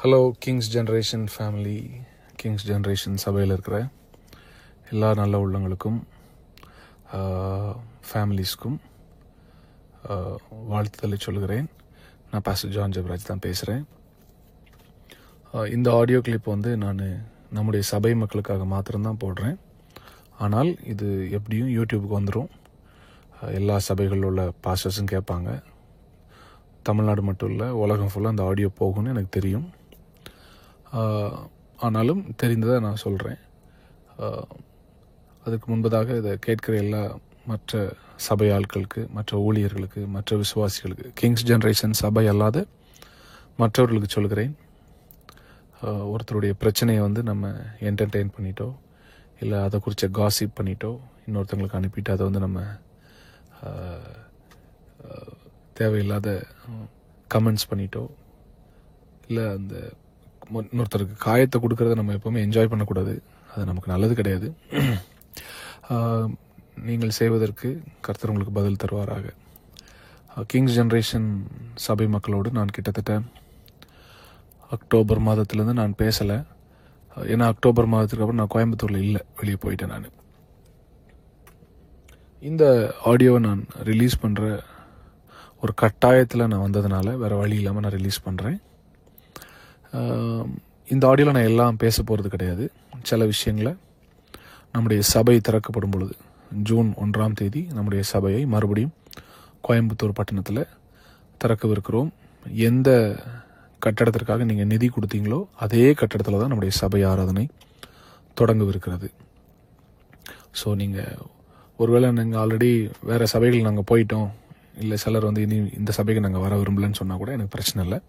Hello Kings generation family, Kings generation சபையில் இருக்கிற எல்லா நல்ல உள்ளங்களுக்கும் ஃபேமிலிஸ்க்கும் வாழ்த்துதலை சொல்கிறேன். நான் பாஸ்டர் ஜான் ஜெபராஜ் தான் பேசுகிறேன். இந்த ஆடியோ கிளிப் நான் நம்முடைய சபை மக்களுக்காக மாத்திரம்தான் போடுறேன். ஆனால் இது எப்படியும் யூடியூபுக்கு வந்துடும். எல்லா சபைகளில் உள்ள பாஸ்டர்ஸும் கேட்பாங்க. தமிழ்நாடு மட்டும் இல்லை, உலகம் ஃபுல்லாக அந்த ஆடியோ போகும்னு எனக்கு தெரியும். ஆனாலும் தெரிந்ததை நான் சொல்கிறேன். அதுக்கு முன்பதாக இதை கேட்கிற எல்லா மற்ற சபை ஆட்களுக்கு, மற்ற ஊழியர்களுக்கு, மற்ற விசுவாசிகளுக்கு, கிங்ஸ் ஜென்ரேஷன் சபை அல்லாத மற்றவர்களுக்கு சொல்கிறேன். ஒருத்தருடைய பிரச்சனையை நம்ம என்டர்டெயின் பண்ணிட்டோ, இல்லை அதை குறித்த காசிப் பண்ணிட்டோ, இன்னொருத்தங்களுக்கு அனுப்பிட்டு அதை நம்ம தேவையில்லாத கமெண்ட்ஸ் பண்ணிட்டோ, இல்லை அந்த இன்னொருத்தருக்கு காயத்தை கொடுக்கறத நம்ம எப்போவுமே என்ஜாய் பண்ணக்கூடாது. அது நமக்கு நல்லது கிடையாது. நீங்கள் செய்வதற்கு கர்த்தர் உங்களுக்கு பதில் தருவாராக. கிங்ஸ் ஜென்ரேஷன் சபை மக்களோடு நான் கிட்டத்தட்ட அக்டோபர் மாதத்துலேருந்து நான் பேசலை. ஏன்னா அக்டோபர் மாதத்துக்கு அப்புறம் நான் கோயம்புத்தூரில் இல்லை, வெளியே போயிட்டேன். நான் இந்த ஆடியோவை நான் ரிலீஸ் பண்ணுற ஒரு கட்டாயத்தில் நான் வந்ததுனால வேறு வழி இல்லாமல் நான் ரிலீஸ் பண்ணுறேன். இந்த ஆடியோவில் நான் எல்லாம் பேச போகிறது கிடையாது. சில விஷயங்களை நம்முடைய சபை திறக்கப்படும் பொழுது ஜூன் 1 நம்முடைய சபையை மறுபடியும் கோயம்புத்தூர் பட்டணத்தில் திறக்கவிருக்கிறோம். எந்த கட்டடத்திற்காக நீங்கள் நிதி கொடுத்தீங்களோ அதே கட்டடத்தில் தான் நம்முடைய சபை ஆராதனை தொடங்கவிருக்கிறது. ஸோ நீங்கள் ஒருவேளை நீங்கள் ஆல்ரெடி வேறு சபைகள் நாங்கள் போயிட்டோம், இல்லை சிலர் இனி இந்த சபைக்கு நாங்கள் வர விரும்பலன்னு சொன்னால் கூட எனக்கு பிரச்சனை இல்லை.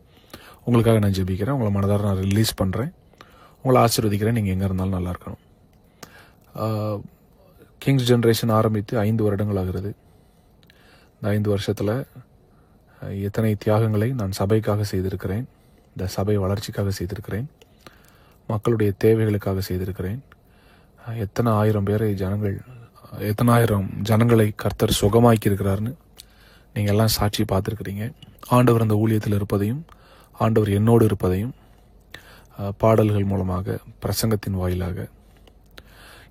உங்களுக்காக நான் ஜெபிக்கிறேன். உங்களை மனதார நான் ரிலீஸ் பண்ணுறேன். உங்களை ஆசீர்வதிக்கிறேன். நீங்கள் எங்கே இருந்தாலும் நல்லா இருக்கணும். கிங்ஸ் ஜென்ரேஷன் ஆரம்பித்து 5 வருடங்கள் ஆகிறது. இந்த 5 வருஷத்தில் எத்தனை தியாகங்களை நான் சபைக்காக செய்திருக்கிறேன், இந்த சபை வளர்ச்சிக்காக செய்திருக்கிறேன், மக்களுடைய தேவைகளுக்காக செய்திருக்கிறேன். எத்தனை ஆயிரம் ஜனங்களை கர்த்தர் சுகமாக்கி இருக்கிறாருன்னு நீங்கள் எல்லாம் சாட்சி பார்த்துருக்கிறீங்க. ஆண்டவர் அந்த ஊழியத்தில் இருப்பதையும், ஆண்டவர் என்னோடு இருப்பதையும் பாடல்கள் மூலமாக, பிரசங்கத்தின் வாயிலாக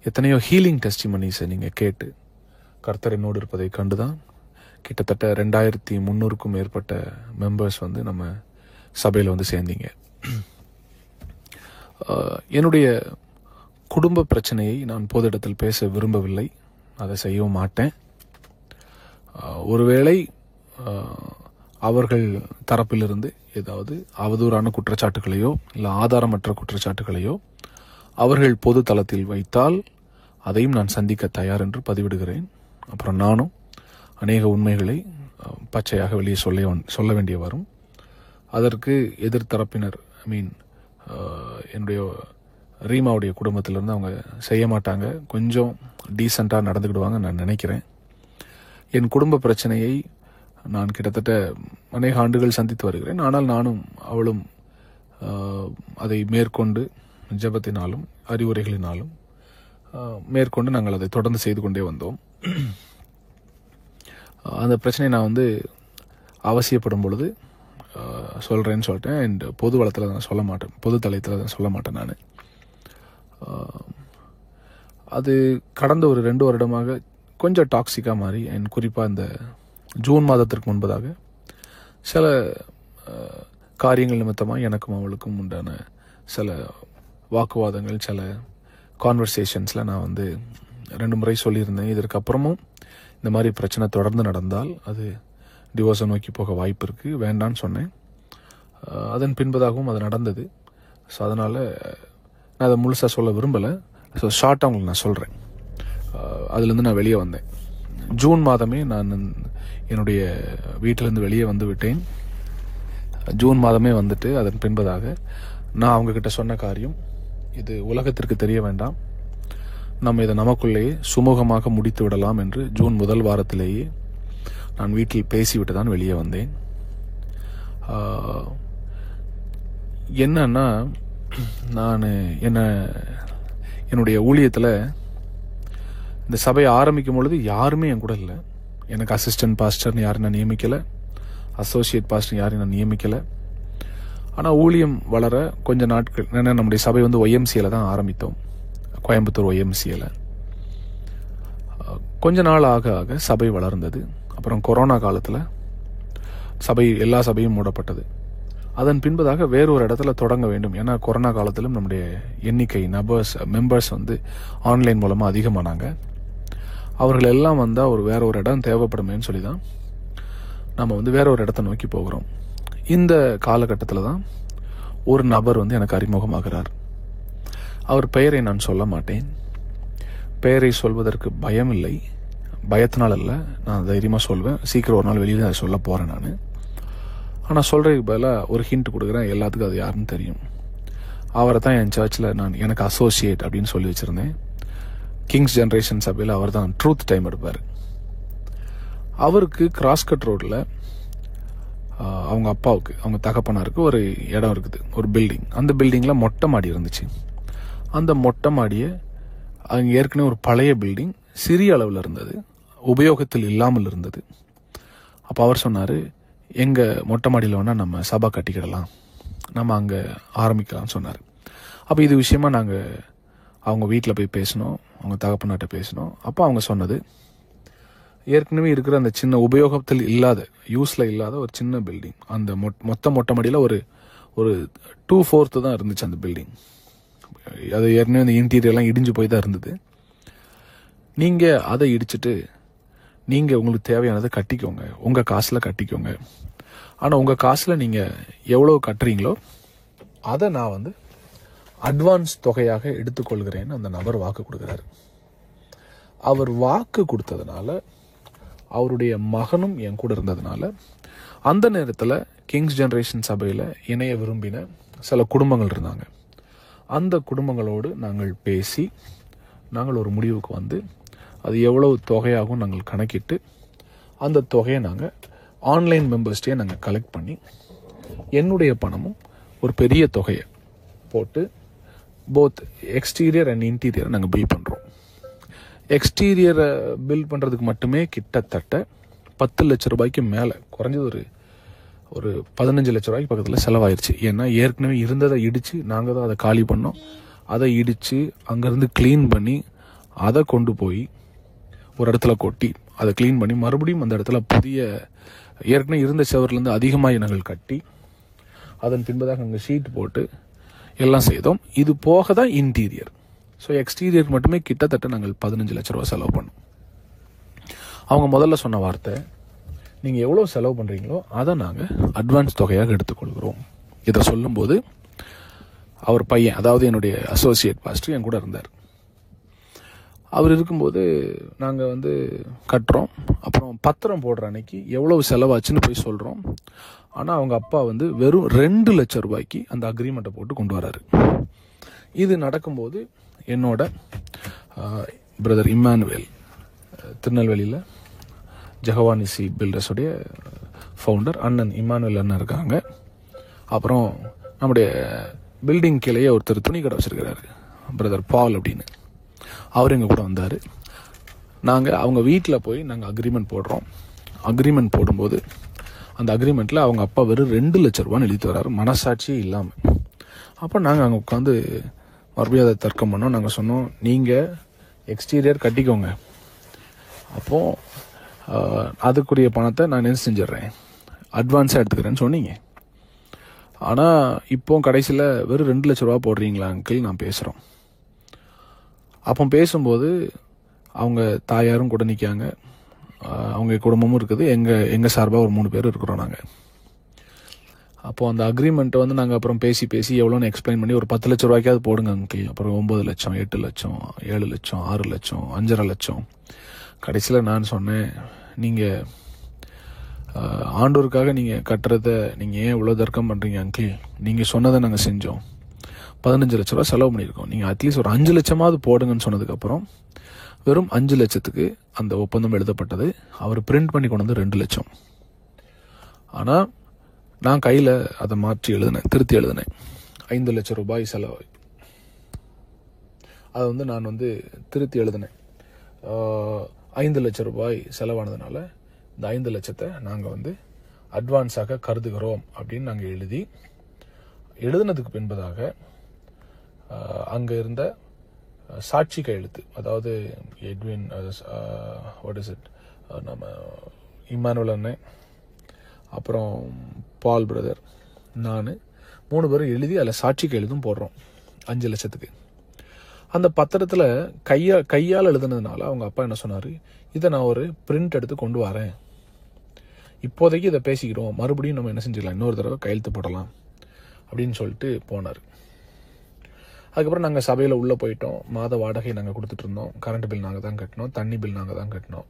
எத்தனையோ ஹீலிங் டெஸ்டிமனிஸை நீங்கள் கேட்டு கர்த்தர் என்னோடு இருப்பதை கண்டுதான் கிட்டத்தட்ட 2300க்கும் மேற்பட்ட மெம்பர்ஸ் நம்ம சபையில் சேர்ந்தீங்க. என்னுடைய குடும்ப பிரச்சனையை நான் பொது இடத்தில் பேச விரும்பவில்லை, அதை செய்யவும் மாட்டேன். ஒருவேளை அவர்கள் தரப்பிலிருந்து ஏதாவது அவதூறான குற்றச்சாட்டுகளையோ இல்லை ஆதாரமற்ற குற்றச்சாட்டுகளையோ அவர்கள் பொது தளத்தில் வைத்தால் அதையும் நான் சந்திக்க தயார் என்று பதிவிடுகிறேன். அப்புறம் நானும் அநேக உண்மைகளை பச்சையாக வெளியே சொல்ல வேண்டிய வரும். அதற்கு எதிர்த்தரப்பினர், என்னுடைய ரீமாவுடைய குடும்பத்திலிருந்து அவங்க செய்ய மாட்டாங்க, கொஞ்சம் டீசெண்டாக நடந்துக்கிடுவாங்க நான் நினைக்கிறேன். என் குடும்ப பிரச்சனையை நான் கிட்டத்தட்ட அநேக ஆண்டுகள் சந்தித்து வருகிறேன். ஆனால் நானும் அவளும் அதை மேற்கொண்டு ஜெபத்தினாலும் அறிவுரைகளினாலும் மேற்கொண்டு நாங்கள் அதை தொடர்ந்து செய்து கொண்டே வந்தோம். அந்த பிரச்சனையை நான் அவசியப்படும் பொழுது சொல்கிறேன்னு சொல்லிட்டேன். அண்ட் பொது வளத்தில் நான் சொல்ல மாட்டேன், பொது தளத்தில் தான் சொல்ல மாட்டேன். நான் அது கடந்த ஒரு 2 வருடமாக கொஞ்சம் டாக்ஸிக்காக மாறி, அண்ட் குறிப்பாக இந்த ஜூன் மாதத்திற்கு முன்பதாக சில காரியங்கள் நிமித்தமாக எனக்கும் அவளுக்கும் உண்டான சில வாக்குவாதங்கள், சில கான்வர்சேஷன்ஸில் நான் 2 முறை சொல்லியிருந்தேன். இதற்கப்புறமும் இந்த மாதிரி பிரச்சனை தொடர்ந்து நடந்தால் அது டிவோர்ஸை நோக்கி போக வாய்ப்பு இருக்குது, வேண்டான்னு சொன்னேன். அதன் பின்பதாகவும் அது நடந்தது. ஸோ அதனால் நான் அதை முழுசாக சொல்ல விரும்பலை. ஸோ ஷார்ட்டாக உங்களுக்கு நான் சொல்கிறேன். அதுலேருந்து நான் வெளியே வந்தேன். ஜூன் மாதமே நான் என்னுடைய வீட்டிலேருந்து வெளியே வந்து விட்டேன். ஜூன் மாதமே வந்துட்டு அதன் பின்பதாக நான் அவங்கக்கிட்ட சொன்ன காரியம், இது உலகத்திற்கு தெரிய வேண்டாம், நம்ம இதை நமக்குள்ளேயே சுமூகமாக முடித்து விடலாம் என்று ஜூன் 1 வாரத்திலேயே நான் வீட்டில் பேசிவிட்டு தான் வெளியே வந்தேன். என்னன்னா, நான் என்னுடைய ஊழியத்தில் இந்த சபையை ஆரம்பிக்கும் பொழுது யாருமே என் கூட இல்லை. எனக்கு அசிஸ்டன்ட் பாஸ்டர்னு யாரும் நான் நியமிக்கலை, அசோசியேட் பாஸ்டர் யாரையும் நான் நியமிக்கலை. ஆனால் ஊழியம் வளர கொஞ்ச நாட்கள், ஏன்னா நம்முடைய சபை வந்து ஒய்எம்சியில் தான் ஆரம்பித்தோம், கோயம்புத்தூர் ஒய்எம்சியில். கொஞ்ச நாள் ஆக ஆக சபை வளர்ந்தது. அப்புறம் கொரோனா காலத்தில் எல்லா சபையும் மூடப்பட்டது. அதன் பின்பதாக வேறொரு இடத்துல தொடங்க வேண்டும். ஏன்னா கொரோனா காலத்திலும் நம்முடைய எண்ணிக்கை மெம்பர்ஸ் வந்து ஆன்லைன் மூலமாக அதிகமானாங்க. அவர்கள் எல்லாம் வந்தால் வேற ஒரு இடம் தேவைப்படுமேன்னு சொல்லி தான் நம்ம வந்து வேற ஒரு இடத்த நோக்கி போகிறோம். இந்த காலகட்டத்தில் தான் ஒரு நபர் வந்து எனக்கு அறிமுகமாகிறார். அவர் பெயரை நான் சொல்ல மாட்டேன். பெயரை சொல்வதற்கு பயம் இல்லை, பயத்தினால் அல்ல, நான் தைரியமாக சொல்வேன். சீக்கிரம் ஒரு நாள் வெளியில் அதை சொல்ல போகிறேன் நான். ஆனால் சொல்கிறதுக்கு பதிலாக ஒரு ஹிண்ட் கொடுக்குறேன், எல்லாத்துக்கும் அது யாருன்னு தெரியும். அவரை தான் என் சர்ச்சில் எனக்கு அசோசியேட் அப்படின்னு சொல்லி வச்சுருந்தேன். கிங்ஸ் ஜென்ரேஷன் சபையில் அவர் தான் ட்ரூத் டைம் எடுப்பார். அவருக்கு கிராஸ்கட் ரோடில் அவங்க அப்பாவுக்கு, அவங்க தகப்பனாருக்கு ஒரு இடம் இருக்குது, ஒரு பில்டிங். அந்த பில்டிங்கில் மொட்டை மாடி இருந்துச்சு. அந்த மொட்டை மாடியை அங்கே ஏற்கனவே ஒரு பழைய பில்டிங் சிறிய அளவில் இருந்தது, உபயோகத்தில் இல்லாமல் இருந்தது. அப்போ அவர் சொன்னார், எங்கள் மொட்டை மாடியில் வேணால் நம்ம சபை கட்டிக்கிடலாம், நம்ம அங்கே ஆரம்பிக்கலாம்னு சொன்னார். அப்போ இது விஷயமா நாங்கள் அவங்க வீட்டில் போய் பேசினோம், அவங்க தகப்பனாட்ட பேசினோம். அப்போ அவங்க சொன்னது, ஏற்கனவே இருக்கிற அந்த சின்ன உபயோகத்தில் இல்லாத, யூஸில் இல்லாத ஒரு சின்ன பில்டிங், அந்த மொட்டை மாடியில் ஒரு 2/4 தான் இருந்துச்சு அந்த பில்டிங். அது ஏற்கனவே அந்த இன்டீரியர்லாம் இடிஞ்சு போய் தான் இருந்தது. நீங்கள் அதை இடிச்சிட்டு நீங்கள் உங்களுக்கு தேவையானதை கட்டிக்கோங்க, உங்கள் காசில் கட்டிக்கோங்க. ஆனால் உங்கள் காசில் நீங்கள் எவ்வளோ கட்டுறீங்களோ அதை நான் வந்து அட்வான்ஸ் தொகையாக எடுத்துக்கொள்கிறேன்னு அந்த நபர் வாக்கு கொடுக்குறாரு. அவர் வாக்கு கொடுத்ததுனால, அவருடைய மகனும் என் கூட இருந்ததுனால, அந்த நேரத்தில் கிங்ஸ் ஜென்ரேஷன் சபையில் இணைய விரும்பின சில குடும்பங்கள் இருந்தாங்க. அந்த குடும்பங்களோடு நாங்கள் பேசி நாங்கள் ஒரு முடிவுக்கு வந்து அது எவ்வளவு தொகையாகவும் நாங்கள் கணக்கிட்டு அந்த தொகையை நாங்கள் ஆன்லைன் மெம்பர்ஸ்டே நாங்கள் கலெக்ட் பண்ணி என்னுடைய பணமும் ஒரு பெரிய தொகையை போட்டு போத் எக்ஸ்டீரியர் அண்ட் இன்டீரியர் நாங்கள் பில் பண்ணுறோம். எக்ஸ்டீரியரை பில் பண்ணுறதுக்கு மட்டுமே கிட்டத்தட்ட 10 லட்ச ரூபாய்க்கு மேலே, குறைஞ்சது ஒரு 15 லட்ச ரூபாய்க்கு பக்கத்தில் செலவாயிருச்சு. ஏன்னா ஏற்கனவே இருந்ததை இடித்து நாங்கள் தான் அதை காலி பண்ணோம். அதை இடித்து அங்கேருந்து க்ளீன் பண்ணி அதை கொண்டு போய் ஒரு இடத்துல கொட்டி அதை க்ளீன் பண்ணி மறுபடியும் அந்த இடத்துல புதிய ஏற்கனவே இருந்த செவர்லேருந்து அதிகமாக நாங்கள் கட்டி அதன் பின்பதாக அங்கே ஷீட் போட்டு எல்லாம் செய்தோம். இது போக தான் இன்டீரியர். ஸோ எக்ஸ்டீரியருக்கு மட்டுமே கிட்டத்தட்ட நாங்கள் 15 லட்ச ரூபா செலவு பண்ணோம். அவங்க முதல்ல சொன்ன வார்த்தை, நீங்கள் எவ்வளோ செலவு பண்ணுறீங்களோ அதை நாங்கள் அட்வான்ஸ் தொகையாக எடுத்துக்கொள்கிறோம். இதை சொல்லும்போது அவர் பையன், அதாவது என்னுடைய அசோசியேட் பாஸ்டர் என் கூட இருந்தார். அவர் இருக்கும்போது நாங்கள் வந்து கட்டுறோம். அப்புறம் பத்திரம் போடுற அன்னைக்கு எவ்வளவு செலவாச்சுன்னு போய் சொல்கிறோம். ஆனால் அவங்க அப்பா வந்து வெறும் 2 லட்சம் ரூபாய்க்கு அந்த அக்ரிமெண்ட்டை போட்டு கொண்டு வராரு. இது நடக்கும்போது என்னோட பிரதர் இம்மானுவேல், திருநெல்வேலியில் ஜெகவானிசி பில்டர்ஸுடைய ஃபவுண்டர் அண்ணன் இம்மானுவேல் அண்ணன் இருக்காங்க. அப்புறம் நம்முடைய பில்டிங் கீழேயே ஒருத்தர் துணி கடை வச்சுருக்கிறாரு, பிரதர் பால் அப்படின்னு. அவர் எங்கள் கூட வந்தார். நாங்கள் அவங்க வீட்டில் போய் நாங்கள் அக்ரிமெண்ட் போடுறோம். அக்ரிமெண்ட் போடும்போது அந்த அக்ரிமெண்ட்டில் அவங்க அப்பா வெறும் 2 லட்ச ரூபான்னு எழுதிட்டு வர்றாரு, மனசாட்சியே இல்லாமல். அப்போ நாங்கள் அங்கே உட்காந்து மறுபடியும் அதை தர்க்கம் பண்ணோம். நாங்கள் சொன்னோம், நீங்கள் எக்ஸ்டீரியர் கட்டிக்கோங்க, அப்போது அதுக்குரிய பணத்தை நான் என்ன செஞ்சிடறேன், அட்வான்ஸாக எடுத்துக்கிறேன்னு சொன்னீங்க. ஆனால் இப்போ கடைசியில் வெறும் 2 லட்ச ரூபா போடுறீங்களா அங்கிள், நான் பேசுகிறோம். அப்போ பேசும்போது அவங்க தாயாரும் கூட நிற்காங்க, அவங்க குடும்பமும் இருக்குது, எங்கள் சார்பாக ஒரு 3 பேர் இருக்கிறோம் நாங்கள். அப்போது அந்த அக்ரிமெண்ட்டை வந்து நாங்கள் அப்புறம் பேசி எவ்வளோன்னு எக்ஸ்பிளைன் பண்ணி ஒரு 10 லட்ச ரூபாய்க்காவது போடுங்க அங்கிள். அப்புறம் 9 லட்சம், 8 லட்சம், 7 லட்சம், 6 லட்சம், 5.5 லட்சம். கடைசியில் நான் சொன்னேன், நீங்கள் ஆண்டோருக்காக நீங்கள் கட்டுறதை நீங்கள் ஏன் இவ்வளோ தர்க்கம் பண்ணுறீங்க அங்கிள், நீங்கள் சொன்னதை நாங்கள் செஞ்சோம், 15 லட்ச ரூபா செலவு பண்ணியிருக்கோம், நீங்கள் அட்லீஸ்ட் ஒரு 5 லட்சமாவது போடுங்கன்னு சொன்னதுக்கப்புறம் வெறும் 5 லட்சத்துக்கு அந்த ஒப்பந்தம் எழுதப்பட்டது. அவர் பிரிண்ட் பண்ணி கொண்டு வந்து 2 லட்சம். ஆனால் நான் கையில் அதை மாற்றி திருத்தி எழுதினேன். 5 லட்சம் ரூபாய் செலவு, அதை வந்து நான் வந்து திருத்தி எழுதினேன். 5 லட்சம் ரூபாய் செலவானதுனால இந்த 5 லட்சத்தை நாங்கள் வந்து அட்வான்ஸாக கருதுகிறோம் அப்படின்னு நாங்கள் எழுதி எழுதினதுக்கு பின்பதாக அங்கே இருந்த சாட்சி கையெழுத்து, அதாவது எட்வின் நம்ம இம்மானுவல் அண்ணன், அப்புறம் பால் பிரதர், நான் 3 பேரும் எழுதி அதில் சாட்சி கையெழுத்தும் போடுறோம் 5 லட்சத்துக்கு. அந்த பத்திரத்தில் கையால் எழுதுனதுனால அவங்க அப்பா என்ன சொன்னார், இதை நான் ஒரு பிரிண்ட் எடுத்து கொண்டு வரேன், இப்போதைக்கு இதை பேசிக்கிறோம், மறுபடியும் நம்ம என்ன செஞ்சிடலாம், இன்னொரு தடவை கையெழுத்து போடலாம் அப்படின்னு சொல்லிட்டு போனார். அதுக்கப்புறம் நாங்கள் சபையில் உள்ளே போயிட்டோம். மாத வாடகை நாங்கள் கொடுத்துட்டு இருந்தோம். கரண்ட் பில் நாங்கள் தான் கட்டினோம், தண்ணி பில் நாங்கள் தான் கட்டினோம்.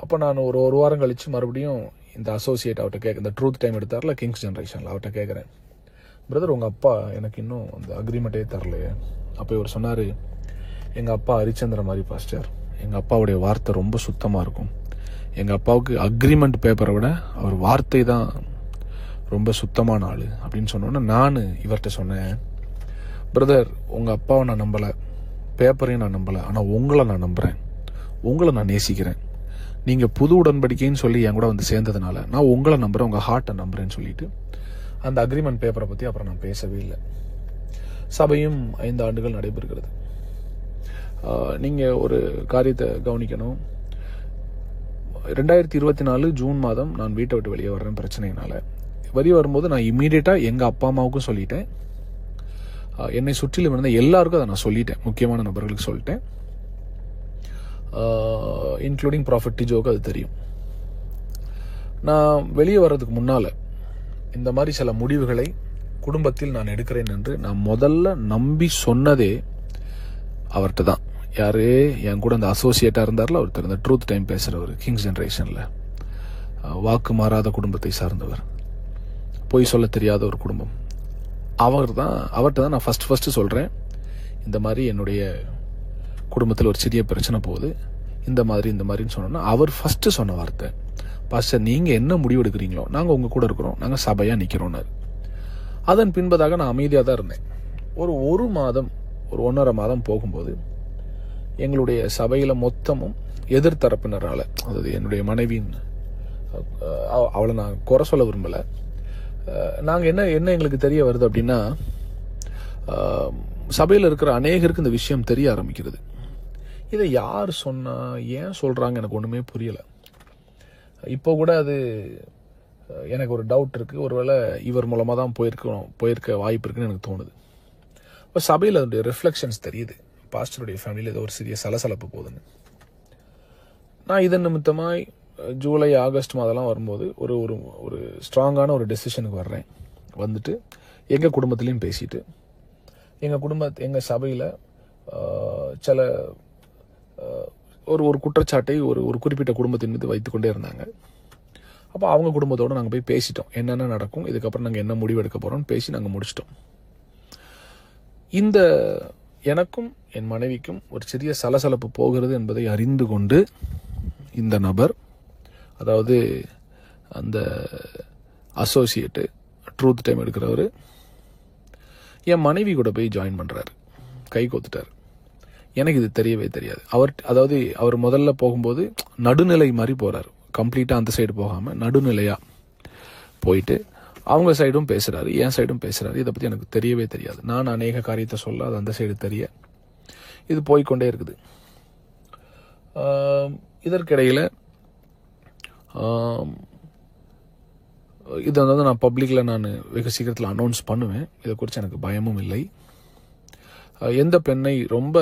அப்போ நான் ஒரு வாரம் கழித்து மறுபடியும் இந்த அசோசியேட் அவர்கிட்ட இந்த ட்ரூத் டைம் எடுத்தார்ல கிங்ஸ் ஜென்ரேஷனில், அவர்கிட்ட கேட்குறேன், பிரதர் உங்கள் அப்பா எனக்கு இன்னும் அந்த அக்ரிமெண்ட்டே தரலையே. அப்போ இவர் சொன்னார், எங்கள் அப்பா ஹரிச்சந்திர மாதிரி பாஸ்டர், எங்கள் அப்பாவுடைய வார்த்தை ரொம்ப சுத்தமாக இருக்கும், எங்கள் அப்பாவுக்கு அக்ரிமெண்ட் பேப்பரை விட அவர் வார்த்தை தான் ரொம்ப சுத்தமான ஆள் அப்படின்னு சொன்னோன்னே நான் இவர்கிட்ட சொன்னேன், பிரதர் உங்கள் அப்பாவை நான் நம்பலை, பேப்பரையும் நான் நம்பலை, ஆனால் உங்களை நான் நம்புகிறேன், உங்களை நான் நேசிக்கிறேன், நீங்கள் புது உடன்படிக்கைன்னு சொல்லி என் கூட வந்து சேர்ந்ததுனால நான் உங்களை நம்புகிறேன், உங்கள் ஹார்ட்டை நம்புகிறேன்னு சொல்லிட்டு அந்த அக்ரிமெண்ட் பேப்பரை பற்றி அப்புறம் நான் பேசவே இல்லை. சபையும் 5 ஆண்டுகள் நடைபெறுகிறது. நீங்கள் ஒரு காரியத்தை கவனிக்கணும். 2024 ஜூன் மாதம் நான் வீட்டை விட்டு வெளியே வர்றேன் பிரச்சனையினால. வெளியே வரும்போது நான் இம்மீடியட்டாக எங்கள் அப்பா அம்மாவுக்கும் சொல்லிட்டேன், என்னை சுற்றிலும் இருந்த எல்லாருக்கும் அதை நான் சொல்லிட்டேன், முக்கியமான நபர்களுக்கு சொல்லிட்டேன், இன்க்ளூடிங் ப்ராஃபட் டிஜோவுக்கு அது தெரியும். நான் வெளியே வர்றதுக்கு முன்னால் இந்த மாதிரி சில முடிவுகளை குடும்பத்தில் நான் எடுக்கிறேன் என்று நான் முதல்ல நம்பி சொன்னதே அவர்கிட்ட தான். யாரு என் கூட அந்த அசோசியேட்டாக இருந்தார்ல ஒருத்தர், இந்த ட்ரூத் டைம் பேசுகிறவர், கிங்ஸ் ஜென்ரேஷனில் வாக்கு மாறாத குடும்பத்தை சார்ந்தவர், பொய் சொல்ல தெரியாத ஒரு குடும்பம், அவர்கிட்ட தான் நான் ஃபர்ஸ்ட் சொல்கிறேன், இந்த மாதிரி என்னுடைய குடும்பத்தில் ஒரு சிறிய பிரச்சனை போகுது, இந்த மாதிரின்னு சொன்னோன்னா அவர் ஃபஸ்ட்டு சொன்ன வார்த்தை, பாஸ்டர் நீங்கள் என்ன முடிவு எடுக்கிறீங்களோ நாங்கள் உங்கள் கூட இருக்கிறோம், நாங்கள் சபையாக நிற்கிறோன்னாரு. அதன் பின்பதாக நான் அமைதியாக தான் இருந்தேன். ஒரு மாதம், ஒரு 1.5 மாதம் போகும்போது எங்களுடைய சபையில் மொத்தமும் எதிர்த்தரப்பினரால், அதாவது என்னுடைய மனைவியின், அவளை நான் குறை சொல்ல விரும்பலை, நாங்கள் என்ன எங்களுக்கு தெரிய வருது அப்படின்னா, சபையில் இருக்கிற அநேகருக்கு இந்த விஷயம் தெரிய ஆரம்பிக்கிறது. இதை யார் சொன்னா, ஏன் சொல்கிறாங்க எனக்கு ஒன்றுமே புரியலை. இப்போ கூட அது எனக்கு ஒரு டவுட் இருக்குது, ஒருவேளை இவர் மூலமாக தான் போயிருக்க வாய்ப்பு இருக்குன்னு எனக்கு தோணுது. இப்போ சபையில் அதனுடைய ரிஃப்ளெக்ஷன்ஸ் தெரியுது, பாஸ்டருடைய ஃபேமிலியில் ஏதோ ஒரு சிறிய சலசலப்பு போகுதுன்னு. நான் இதன் நிமித்தமாய் ஜூலை ஆகஸ்ட் மாதம்லாம் வரும்போது ஒரு ஒரு ஸ்ட்ராங்கான ஒரு டெசிஷனுக்கு வர்றேன். வந்துட்டு எங்கள் குடும்பத்துலேயும் பேசிட்டு, எங்கள் சபையில் சில ஒரு குற்றச்சாட்டை ஒரு குறிப்பிட்ட குடும்பத்தின் மீது வைத்துக்கொண்டே இருந்தாங்க. அப்போ அவங்க குடும்பத்தோடு நாங்கள் போய் பேசிட்டோம், என்னென்ன நடக்கும், இதுக்கப்புறம் நாங்கள் என்ன முடிவு எடுக்க போகிறோம்னு பேசி நாங்கள் முடிச்சிட்டோம். இந்த எனக்கும் என் மனைவிக்கும் ஒரு சிறிய சலசலப்பு போகிறது என்பதை அறிந்து கொண்டு இந்த நபர், அதாவது அந்த அசோசியேட்டு ட்ரூத் டைம் எடுக்கிறவர், என் மனைவி கூட போய் ஜாயின் பண்ணுறாரு, கை கோத்துட்டார். எனக்கு இது தெரியவே தெரியாது. அவர் முதல்ல போகும்போது நடுநிலை மாதிரி போகிறார், கம்ப்ளீட்டாக அந்த சைடு போகாமல் நடுநிலையாக போயிட்டு அவங்க சைடும் பேசுகிறாரு, என் சைடும் பேசுகிறாரு. இதை பற்றி எனக்கு தெரியவே தெரியாது. நான் அநேக காரியத்தை சொல்ல அது அந்த சைடு தெரிய இது போய்கொண்டே இருக்குது. இதற்கிடையில் இதை நான் பப்ளிக்கில் நான் வெகு சீக்கிரத்தில் அனௌன்ஸ் பண்ணுவேன். இதை குறித்து எனக்கு பயமும் இல்லை. எந்த பெண்ணை ரொம்ப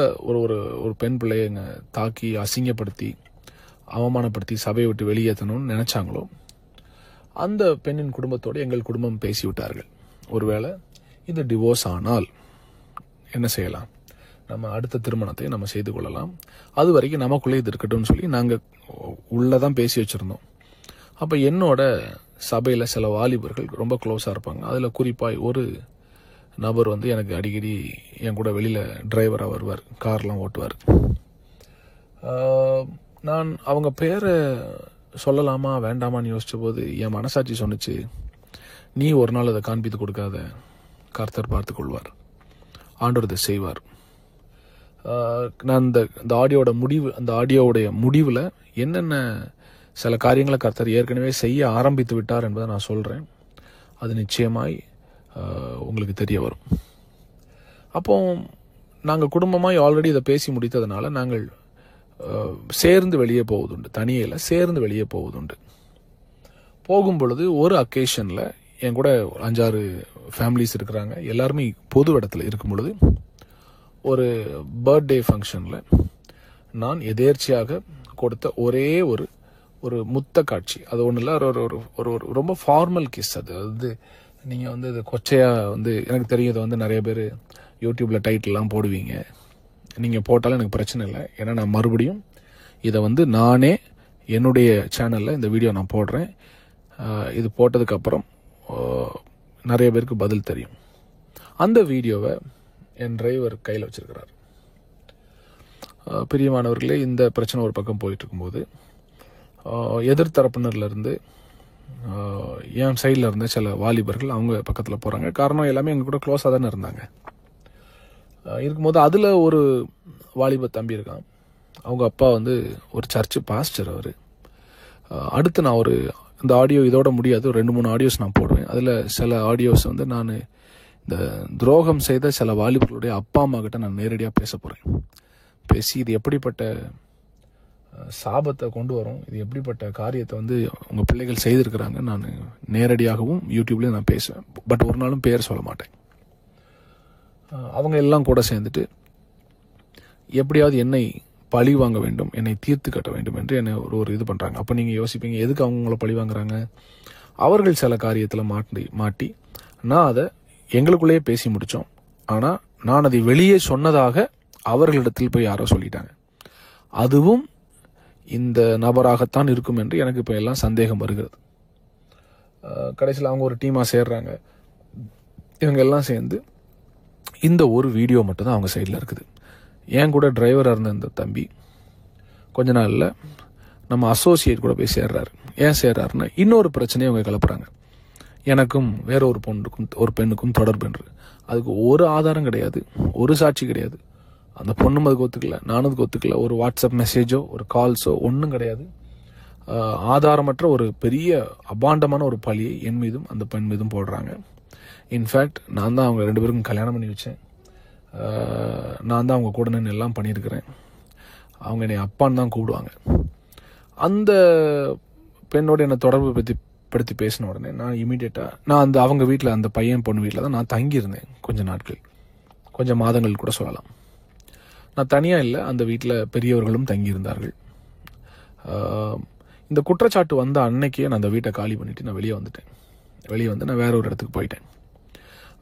ஒரு பெண் பிள்ளைய தாக்கி அசிங்கப்படுத்தி அவமானப்படுத்தி சபையை விட்டு வெளியேற்றணும்னு நினைச்சாங்களோ அந்த பெண்ணின் குடும்பத்தோடு எங்கள் குடும்பம் பேசிவிட்டார்கள். ஒருவேளை இது டிவோர்ஸ் ஆனால் என்ன செய்யலாம், நம்ம அடுத்த திருமணத்தை நம்ம செய்து கொள்ளலாம், அது வரைக்கும் நமக்குள்ளே இது இருக்கட்டும்னு சொல்லி நாங்கள் உள்ளதான் பேசி வச்சுருந்தோம். அப்போ என்னோட சபையில் சில வாலிபர்கள் ரொம்ப க்ளோஸாக இருப்பாங்க. அதில் குறிப்பாக ஒரு நபர் எனக்கு அடிக்கடி என் கூட வெளியில் டிரைவராக வருவார், கார்லாம் ஓட்டுவார். நான் அவங்க பேரை சொல்லலாமா வேண்டாமான்னு யோசித்த போது என் மனசாட்சி சொன்னிச்சு, நீ ஒரு நாள் அதை காண்பித்து கொடுக்காத, கர்த்தர் பார்த்து கொள்வார், ஆண்டவர் இதை செய்வார். நான் இந்த ஆடியோவுடைய முடிவில் என்னென்ன சில காரியங்களை கர்த்தர் ஏற்கனவே செய்ய ஆரம்பித்து விட்டார் என்பதை நான் சொல்கிறேன். அது நிச்சயமாய் உங்களுக்கு தெரிய வரும். அப்போ நாங்கள் குடும்பமாக ஆல்ரெடி இதை பேசி முடித்ததுனால நாங்கள் சேர்ந்து வெளியே போவதுண்டு, தனியில் சேர்ந்து வெளியே போவதுண்டு. போகும் பொழுது ஒரு அக்கேஷனில் என் கூட 5-6 ஃபேமிலிஸ் இருக்கிறாங்க, எல்லாருமே பொது இடத்துல இருக்கும் பொழுது ஒரு பர்த்டே ஃபங்க்ஷனில் நான் எதேர்ச்சியாக கொடுத்த ஒரே ஒரு முத்த காட்சி, அது ஒன்றும் இல்லை, ஒரு ரொம்ப ஃபார்மல் கிஸ். அது நீங்கள் இது கொச்சையாக எனக்கு தெரியும், இதை நிறைய பேர் யூடியூப்பில் டைட்டில்லாம் போடுவீங்க. நீங்கள் போட்டாலும் எனக்கு பிரச்சனை இல்லை. ஏன்னா நான் மறுபடியும் இதை நானே என்னுடைய சேனலில் இந்த வீடியோ நான் போடுறேன். இது போட்டதுக்கப்புறம் நிறைய பேருக்கு பதில் தெரியும். அந்த வீடியோவை என் டிரைவர் கையில் வச்சிருக்கிறார். பிரியமானவர்களே, இந்த பிரச்சனை ஒரு பக்கம் போயிட்டு இருக்கும்போது எதிர்த்தரப்பினர்லேருந்து என் சைடில் இருந்த சில வாலிபர்கள் அவங்க பக்கத்தில் போகிறாங்க. காரணம் எல்லாமே எங்கள் கூட க்ளோஸாக தானே இருந்தாங்க. இருக்கும்போது அதில் ஒரு வாலிப தம்பி இருக்கான். அவங்க அப்பா ஒரு சர்ச்சு பாஸ்டர். அவர் அடுத்து நான் இந்த ஆடியோ இதோட முடியாது, 2-3 ஆடியோஸ் நான் போடுவேன். அதில் சில ஆடியோஸ் நான் இந்த துரோகம் செய்த சில வாலிபர்களுடைய அப்பா அம்மா கிட்ட நான் நேரடியாக பேச போகிறேன். பேசி இது எப்படிப்பட்ட சாபத்தை கொண்டு வரும், இது எப்படிப்பட்ட காரியத்தை உங்கள் பிள்ளைகள் செய்திருக்கிறாங்க நான் நேரடியாகவும் யூடியூப்லேயும் நான் பேசுவேன். பட் ஒரு நாளும் பேர் சொல்ல மாட்டேன். அவங்க எல்லாம் கூட சேர்ந்துட்டு எப்படியாவது என்னை பழி வாங்க வேண்டும், என்னை தீர்த்து கட்ட வேண்டும் என்று என்னை ஒரு இது பண்ணுறாங்க. அப்போ நீங்கள் யோசிப்பீங்க, எதுக்கு அவங்கள பழி வாங்குறாங்க? அவர்கள் சில காரியத்தில் மாட்டி நான் அதை எங்களுக்குள்ளேயே பேசி முடித்தோம். ஆனால் நான் அதை வெளியே சொன்னதாக அவர்களிடத்தில் போய் யாரோ சொல்லிட்டாங்க. அதுவும் இந்த நபராகத்தான் இருக்கும் என்று எனக்கு இப்போ எல்லாம் சந்தேகம் வருகிறது. கடைசியில் அவங்க ஒரு டீமாக சேர்றாங்க. இவங்க எல்லாம் சேர்ந்து இந்த ஒரு வீடியோ மட்டும்தான் அவங்க சைடில் இருக்குது. என் கூட டிரைவராக இருந்த இந்த தம்பி கொஞ்ச நாளில் நம்ம அசோசியேட் கூட போய் சேர்றாரு. ஏன் சேர்றாருன்னா இன்னொரு பிரச்சனையை அவங்க கிளப்புறாங்க. எனக்கும் வேற ஒரு பெண்ணுக்கும் தொடர்பு என்று. அதுக்கு ஒரு ஆதாரம் கிடையாது, ஒரு சாட்சி கிடையாது. அந்த பொண்ணும் அதுக்கு ஒத்துக்கல, நானும் அதுக்கு ஒத்துக்கல. ஒரு வாட்ஸ்அப் மெசேஜோ ஒரு கால்ஸோ ஒன்றும் கிடையாது. ஆதாரமற்ற ஒரு பெரிய அபாண்டமான ஒரு பழியை என் மீதும் அந்த பெண் மீதும் போடுறாங்க. இன்ஃபேக்ட் நான் தான் அவங்க 2 பேருக்கும் கல்யாணம் பண்ணி வச்சேன். நான் தான் அவங்க கூட நின்று எல்லாம் பண்ணியிருக்கிறேன். அவங்க என்னை அப்பான்னு தான் கூப்பிடுவாங்க. அந்த பெண்ணோட என்னை தொடர்பு படுத்தி பேசின உடனே நான் இமீடியட்டாக நான் அவங்க வீட்டில், அந்த பையன் பொண்ணு வீட்டில் தான் நான் தங்கியிருந்தேன் கொஞ்சம் நாட்கள், கொஞ்சம் மாதங்கள் கூட சொல்லலாம். நான் தனியாக இல்லை, அந்த வீட்டில் பெரியவர்களும் தங்கியிருந்தார்கள். இந்த குற்றச்சாட்டு வந்த அன்னைக்கே நான் அந்த வீட்டை காலி பண்ணிவிட்டு நான் வெளியே வந்து நான் வேற ஒரு இடத்துக்கு போயிட்டேன்.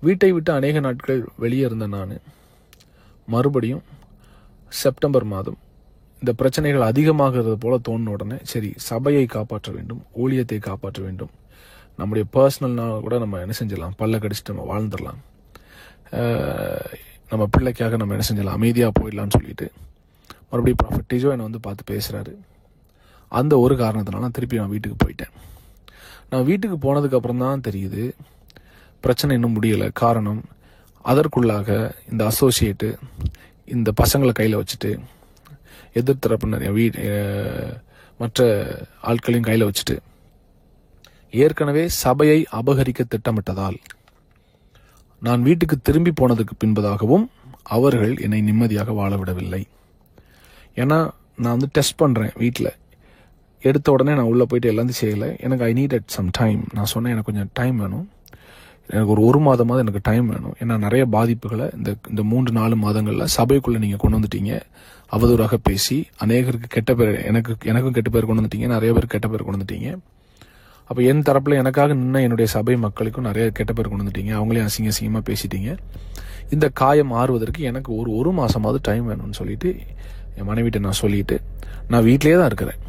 வீட்டை விட்டு அநேக நாட்கள் வெளியே இருந்த நான் மறுபடியும் செப்டம்பர் மாதம் இந்த பிரச்சனைகள் அதிகமாகிறது போல தோணுன உடனே சரி, சபையை காப்பாற்ற வேண்டும், ஊழியத்தை காப்பாற்ற வேண்டும், நம்முடைய பர்சனல்னா கூட நம்ம என்ன செஞ்சிடலாம், பல்ல கடிச்சிட்டு நம்ம வாழ்ந்துடலாம், நம்ம பிள்ளைக்காக நம்ம என்ன செஞ்சலாம், அமைதியாக போயிடலான்னு சொல்லிட்டு மறுபடியும் ப்ராஃபட் டீஜோ என்னை பார்த்து பேசுகிறாரு. அந்த ஒரு காரணத்தினால நான் திருப்பி நான் வீட்டுக்கு போயிட்டேன். நான் வீட்டுக்கு போனதுக்கப்புறம் தான் தெரியுது பிரச்சனை இன்னும் முடியலை. காரணம், அதற்குள்ளாக இந்த அசோசியேட்டு இந்த பசங்களை கையில் வச்சுட்டு, எதிர்த்தரப்பினர் மற்ற ஆட்களையும் கையில் வச்சுட்டு ஏற்கனவே சபையை அபகரிக்க திட்டமிட்டதால் நான் வீட்டுக்கு திரும்பி போனதுக்கு பின்பதாகவும் அவர்கள் என்னை நிம்மதியாக வாழ விடவில்லை. ஏன்னா நான் டெஸ்ட் பண்ணுறேன் வீட்டில். எடுத்த உடனே நான் உள்ளே போயிட்டு எல்லாத்தையும் செய்யலை. எனக்கு ஐ நீடட் சம் டைம். நான் சொன்னேன், எனக்கு கொஞ்சம் டைம் வேணும், எனக்கு ஒரு மாதமாவது எனக்கு டைம் வேணும். ஏன்னா நிறைய பாதிப்புகளை இந்த 3-4 மாதங்களில் சபைக்குள்ளே நீங்கள் கொண்டு வந்துட்டீங்க. அவதூறாக பேசி அநேகருக்கு கெட்ட பேர், எனக்கும் கெட்ட பேர் கொண்டு வந்துட்டீங்க, நிறைய பேர் கெட்ட பேர் கொண்டு வந்துட்டீங்க. அப்போ என் தரப்பில் எனக்காக நின்று என்னுடைய சபை மக்களுக்கும் நிறைய கெட்ட பேர் கொண்டு வந்துட்டீங்க, அவங்களையும் அசிங்கமாக பேசிட்டீங்க. இந்த காயம் ஆறுவதற்கு எனக்கு ஒரு மாதமாவது டைம் வேணும்னு சொல்லிட்டு என் மனைவிட்ட நான் சொல்லிட்டு நான் வீட்டிலே தான் இருக்கிறேன்.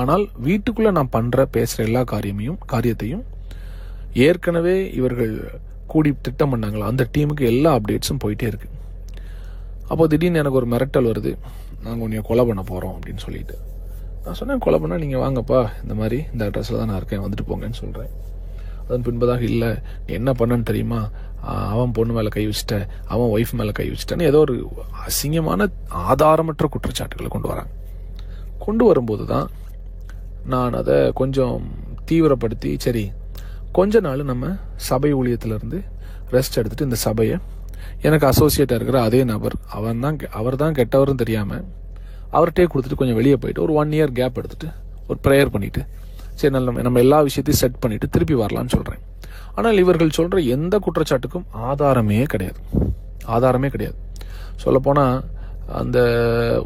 ஆனால் வீட்டுக்குள்ளே நான் பேசுகிற எல்லா காரியத்தையும் ஏற்கனவே இவர்கள் கூடி திட்டம் பண்ணாங்களா அந்த டீமுக்கு எல்லா அப்டேட்ஸும் போயிட்டே இருக்கு. அப்போ திடீர்னு எனக்கு ஒரு மிரட்டல் வருது, நாங்கள் உன்னைய கொலை பண்ண போகிறோம் அப்படின்னு சொல்லிட்டு. நான் சொன்னேன், கொலை பண்ணால் நீங்கள் வாங்கப்பா, இந்த மாதிரி இந்த அட்ரஸில் தான் நான் இருக்கேன், வந்துட்டு போங்கன்னு சொல்கிறேன். அதன் பின்பதாக இல்லை, நீ என்ன பண்ணன்னு தெரியுமா, அவன் பொண்ணு மேலே கை வச்சுட்ட, அவன் ஒய்ஃப் மேலே கை வச்சுட்டேன்னு ஏதோ ஒரு அசிங்கமான ஆதாரமற்ற குற்றச்சாட்டுகளை கொண்டு வரும்போது தான் நான் அதை கொஞ்சம் தீவிரப்படுத்தி, சரி கொஞ்ச நாள் நம்ம சபை ஊழியத்திலிருந்து ரெஸ்ட் எடுத்துட்டு இந்த சபையை எனக்கு அசோசியேட்டாக இருக்கிற அதே நபர் அவர் தான் கெட்டவர்னு தெரியாமல் அவர்கிட்டே கொடுத்துட்டு கொஞ்சம் வெளியே போயிட்டு ஒரு 1 year கேப் எடுத்துட்டு ஒரு ப்ரேயர் பண்ணிட்டு சரி நம்ம எல்லா விஷயத்தையும் செட் பண்ணிட்டு திருப்பி வரலான்னு சொல்கிறேன். ஆனால் இவர்கள் சொல்கிற எந்த குற்றச்சாட்டுக்கும் ஆதாரமே கிடையாது. சொல்லப்போனால் அந்த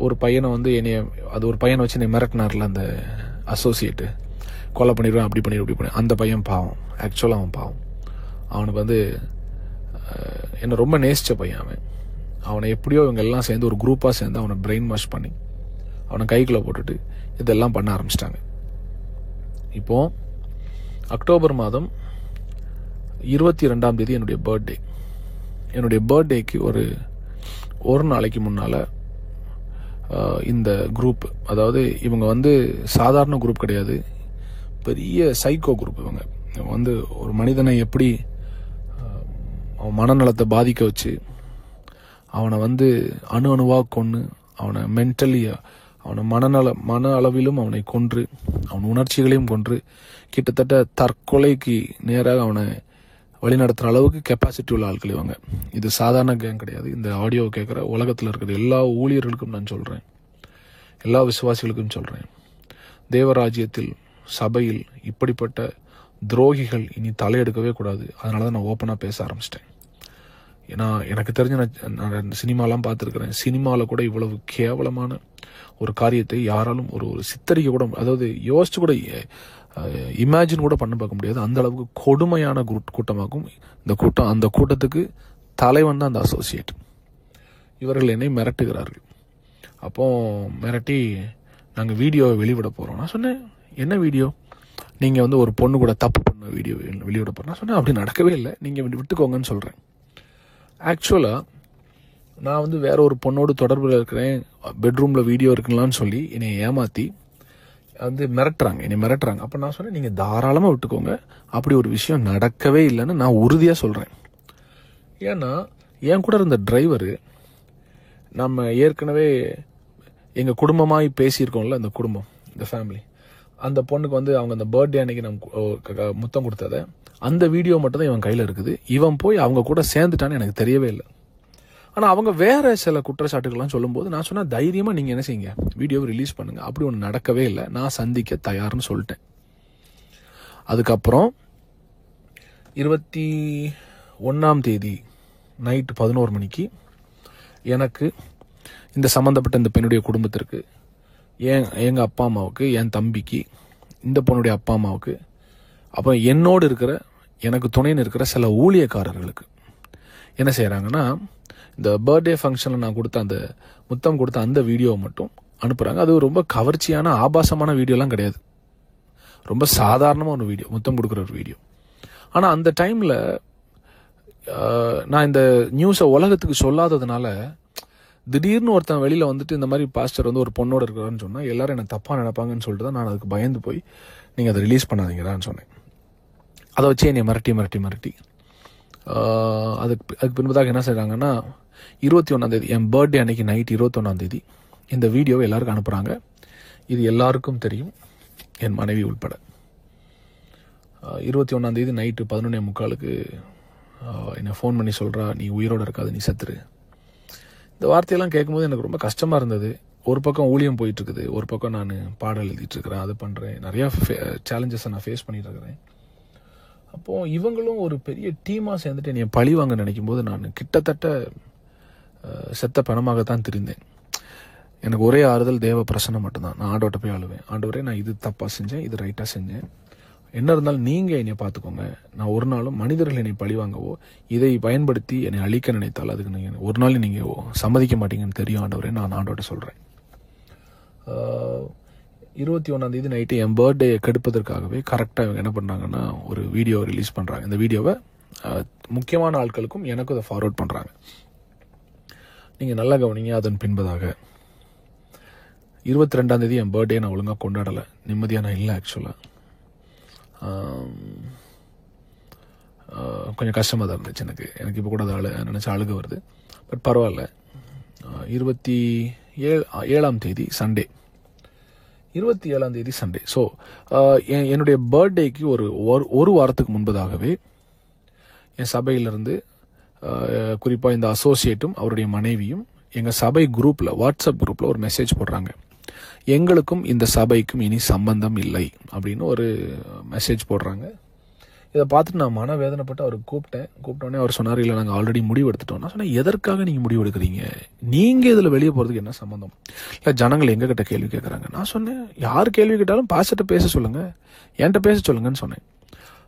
ஒரு பையனை வந்து ஒரு பையனை வச்சு என்னை மிரட்டினார்ல அந்த அசோசியேட்டு, கொலை பண்ணிடுவேன் அப்படி பண்ணிடுவேன். அந்த பையன் பாவம், ஆக்சுவலாக அவன் பாவம். அவனுக்கு வந்து என்னை ரொம்ப நேசித்த பையன். அவனை எப்படியோ இவங்க எல்லாம் சேர்ந்து ஒரு குரூப்பாக சேர்ந்து அவனை பிரெயின் வாஷ் பண்ணி அவனை கைக்குள்ளே போட்டுட்டு இதெல்லாம் பண்ண ஆரம்பிச்சிட்டாங்க. இப்போ அக்டோபர் மாதம் 22ஆம் தேதி என்னுடைய பர்த்டேக்கு ஒரு நாளைக்கு முன்னால் இந்த குரூப், அதாவது இவங்க வந்து சாதாரண குரூப் கிடையாது, பெரிய சைக்கோ குரூப். இவங்க வந்து ஒரு மனிதனை எப்படி அவன் மனநலத்தை பாதிக்க வச்சு அவனை வந்து அணுவாக கொன்று அவனை மென்டலி அவனை மன அளவிலும் அவனை கொன்று அவன் உணர்ச்சிகளையும் கொன்று கிட்டத்தட்ட தற்கொலைக்கு நேராக அவனை வழிநடத்துகிற அளவுக்கு கெப்பாசிட்டி உள்ள ஆட்கள் இவங்க. இது சாதாரண கேங் கிடையாது. இந்த ஆடியோவை கேட்குற உலகத்தில் இருக்கிற எல்லா ஊழியர்களுக்கும் நான் சொல்கிறேன், எல்லா விசுவாசிகளுக்கும் சொல்கிறேன், தேவராஜ்யத்தில் சபையில் இப்படிப்பட்ட துரோகிகள் இனி தலையெடுக்கவே கூடாது. அதனால தான் நான் ஓப்பனாக பேச ஆரம்பிச்சிட்டேன். ஏன்னா எனக்கு தெரிஞ்ச நான் சினிமாலாம் பார்த்துருக்குறேன். சினிமாவில் கூட இவ்வளவு கேவலமான ஒரு காரியத்தை யாராலும் ஒரு சித்தரிக்க கூட, அதாவது யோசிச்சு கூட இமேஜின் கூட பண்ண பார்க்க முடியாது. அந்த அளவுக்கு கொடுமையான கூட்டமாகும் இந்த கூட்டம். அந்த கூட்டத்துக்கு தலைவன் தான் அந்த அசோசியேட். இவர்கள் என்னை மிரட்டுகிறார்கள். அப்போ மிரட்டி நாங்கள் வீடியோவை வெளிவிட போகிறோம். நான் சொன்னேன், என்ன வீடியோ? நீங்கள் வந்து ஒரு பொண்ணு கூட தப்பு பண்ண வீடியோ வெளியிட போகிறேன். நான் சொன்னேன், அப்படி நடக்கவே இல்லை, நீங்கள் விட்டுக்கோங்கன்னு சொல்கிறேன். ஆக்சுவலாக நான் வந்து வேற ஒரு பொண்ணோடு தொடர்பில் இருக்கிறேன், பெட்ரூமில் வீடியோ இருக்குங்களான்னு சொல்லி என்னை ஏமாற்றி வந்து மிரட்டுறாங்க. அப்போ நான் சொன்னேன், நீங்கள் தாராளமாக விட்டுக்கோங்க, அப்படி ஒரு விஷயம் நடக்கவே இல்லைன்னு நான் உறுதியாக சொல்கிறேன். ஏன்னா என் கூட இருந்த டிரைவரு, நம்ம ஏற்கனவே எங்கள் குடும்பமாக பேசியிருக்கோம்ல, இந்த குடும்பம், இந்த ஃபேமிலி, அந்த பொண்ணுக்கு வந்து அவங்க அந்த பர்த்டே அன்னைக்கு நம்ம முத்தம் கொடுத்ததை அந்த வீடியோ மட்டும் தான் இவன் கையில் இருக்குது. இவன் போய் அவங்க கூட சேர்ந்துட்டான்னு எனக்கு தெரியவே இல்லை. ஆனால் அவங்க வேற சில குற்றச்சாட்டுகள்லாம் சொல்லும்போது நான் சொன்னேன், தைரியமாக நீங்கள் என்ன செய்யுங்க, வீடியோவை ரிலீஸ் பண்ணுங்க. அப்படி ஒன்று நடக்கவே இல்லை, நான் சந்திக்க தயார்னு சொல்லிட்டேன். அதுக்கப்புறம் 21ஆம் தேதி நைட்டு 11 மணிக்கு எனக்கு இந்த சம்மந்தப்பட்ட இந்த பெண்ணுடைய குடும்பத்திற்கு, எங்கள் அப்பா அம்மாவுக்கு, என் தம்பிக்கு, இந்த பொண்ணுடைய அப்பா அம்மாவுக்கு, அப்போ என்னோடு இருக்கிற எனக்கு துணைன்னு இருக்கிற சில ஊழியக்காரர்களுக்கு என்ன செய்கிறாங்கன்னா, இந்த பர்த்டே ஃபங்க்ஷனில் நான் கொடுத்த அந்த முத்தம் கொடுத்த அந்த வீடியோவை மட்டும் அனுப்புகிறாங்க. அது ரொம்ப கவர்ச்சியான ஆபாசமான வீடியோலாம் கிடையாது, ரொம்ப சாதாரணமாக ஒரு வீடியோ, முத்தம் கொடுக்குற ஒரு வீடியோ. ஆனால் அந்த டைமில் நான் இந்த நியூஸை உலகத்துக்கு சொல்லாததுனால திடீர்னு ஒருத்தன் வெளியில் வந்துட்டு இந்த மாதிரி பாஸ்டர் வந்து ஒரு பொண்ணோட இருக்கிறான்னு சொன்னால் எல்லாரும் என்னை தப்பாக நினைப்பாங்கன்னு சொல்லிட்டு தான் நான் அதுக்கு பயந்து போய் நீங்கள் அதை ரிலீஸ் பண்ணாதீங்கடான்னு சொன்னேன். அதை வச்சு என்னை மிரட்டி அதுக்கு பின்பதாக என்ன செய்கிறாங்கன்னா, 21ஆம் தேதி என் பர்த்டே அன்னைக்கு நைட் 21ஆம் தேதி இந்த வீடியோவை எல்லாருக்கும் அனுப்புகிறாங்க. இது எல்லாருக்கும் தெரியும், என் மனைவி உள்பட. 21ஆம் தேதி நைட்டு 11:45 என்னை ஃபோன் பண்ணி சொல்கிறா, நீ உயிரோடு இருக்காது, நீ செத்துரு. இந்த வார்த்தையெல்லாம் கேட்கும்போது எனக்கு ரொம்ப கஷ்டமாக இருந்தது. ஒரு பக்கம் ஊழியம் போயிட்டுருக்குது, ஒரு பக்கம் நான் பாடல் எழுதிட்டுருக்கிறேன், அது பண்ணுறேன், நிறையா சேலஞ்சஸை நான் ஃபேஸ் பண்ணிட்டு இருக்கிறேன். அப்போது இவங்களும் ஒரு பெரிய டீமாக சேர்ந்துட்டு என்னை பழி வாங்க நினைக்கும் போது நான் கிட்டத்தட்ட செத்த பணமாகத்தான் தெரிந்தேன். எனக்கு ஒரே ஆறுதல் தேவ பிரசன்னம் மட்டும்தான். நான் ஆண்டவர்கிட்ட போய் அழுவேன், ஆண்டவரே நான் இது தப்பாக செஞ்சேன், இது ரைட்டாக செஞ்சேன், என்ன இருந்தாலும் நீங்கள் என்னை பார்த்துக்கோங்க. நான் ஒரு நாளும் மனிதர்கள் என்னை பழி வாங்கவோ இதை பயன்படுத்தி என்னை அழிக்க நினைத்தால் அதுக்கு நீங்கள் ஒரு நாள் நீங்கள் சம்மதிக்க மாட்டீங்கன்னு தெரியும் ஆண்டவரே, நான் ஆண்டவர்கிட்ட சொல்கிறேன். 21ஆம் தேதி நைட்டு என் பர்த்டேயை கெடுப்பதற்காகவே கரெக்டாக இவங்க என்ன பண்ணுறாங்கன்னா ஒரு வீடியோ ரிலீஸ் பண்ணுறாங்க. இந்த வீடியோவை முக்கியமான ஆட்களுக்கும் எனக்கும் அதை ஃபார்வர்ட் பண்ணுறாங்க. நீங்கள் நல்லா கவனிங்க. அதன் பின்பதாக 22ஆம் தேதி என் பர்த்டே நான் ஒழுங்காக கொண்டாடலை, நிம்மதியாக நான் இல்லை. ஆக்சுவலாக கொஞ்சம் கஷ்டமாக தான் இருந்துச்சு எனக்கு இப்போ கூட அதை நினச்சி அழுக வருது. பட் பரவாயில்ல. 27ஆம் தேதி சண்டே, 27ஆம் தேதி சண்டே. ஸோ என்னுடைய பர்த்டேக்கு ஒரு வாரத்துக்கு முன்பதாகவே என் சபையிலிருந்து குறிப்பாக இந்த அசோசியேட்டும் அவருடைய மனைவியும் எங்கள் சபை குரூப்பில், வாட்ஸ்அப் குரூப்பில் ஒரு மெசேஜ் போடுறாங்க. எங்களுக்கும் இந்த சபைக்கும் இனி சம்பந்தம் இல்லை அப்படின்னு ஒரு மெசேஜ் போடுறாங்க. இதை பார்த்துட்டு நான் மனவேதனைப்பட்டு அவருக்கு கூப்பிட்டோன்னே அவர் சொன்னார், இல்லை நாங்கள் ஆல்ரெடி முடிவு எடுத்துட்டோம். நான் சொன்னேன், எதற்காக நீங்கள் முடிவு எடுக்கிறீங்க? நீங்கள் இதில் வெளியே போகிறதுக்கு என்ன சம்மந்தம்? இல்லை ஜனங்கள் எங்ககிட்ட கேள்வி கேட்குறாங்க. நான் சொன்னேன், யார் கேள்வி கேட்டாலும் பாஸ்டர்ட்ட பேச சொல்லுங்கள், என்கிட்ட பேச சொல்லுங்கன்னு சொன்னேன்.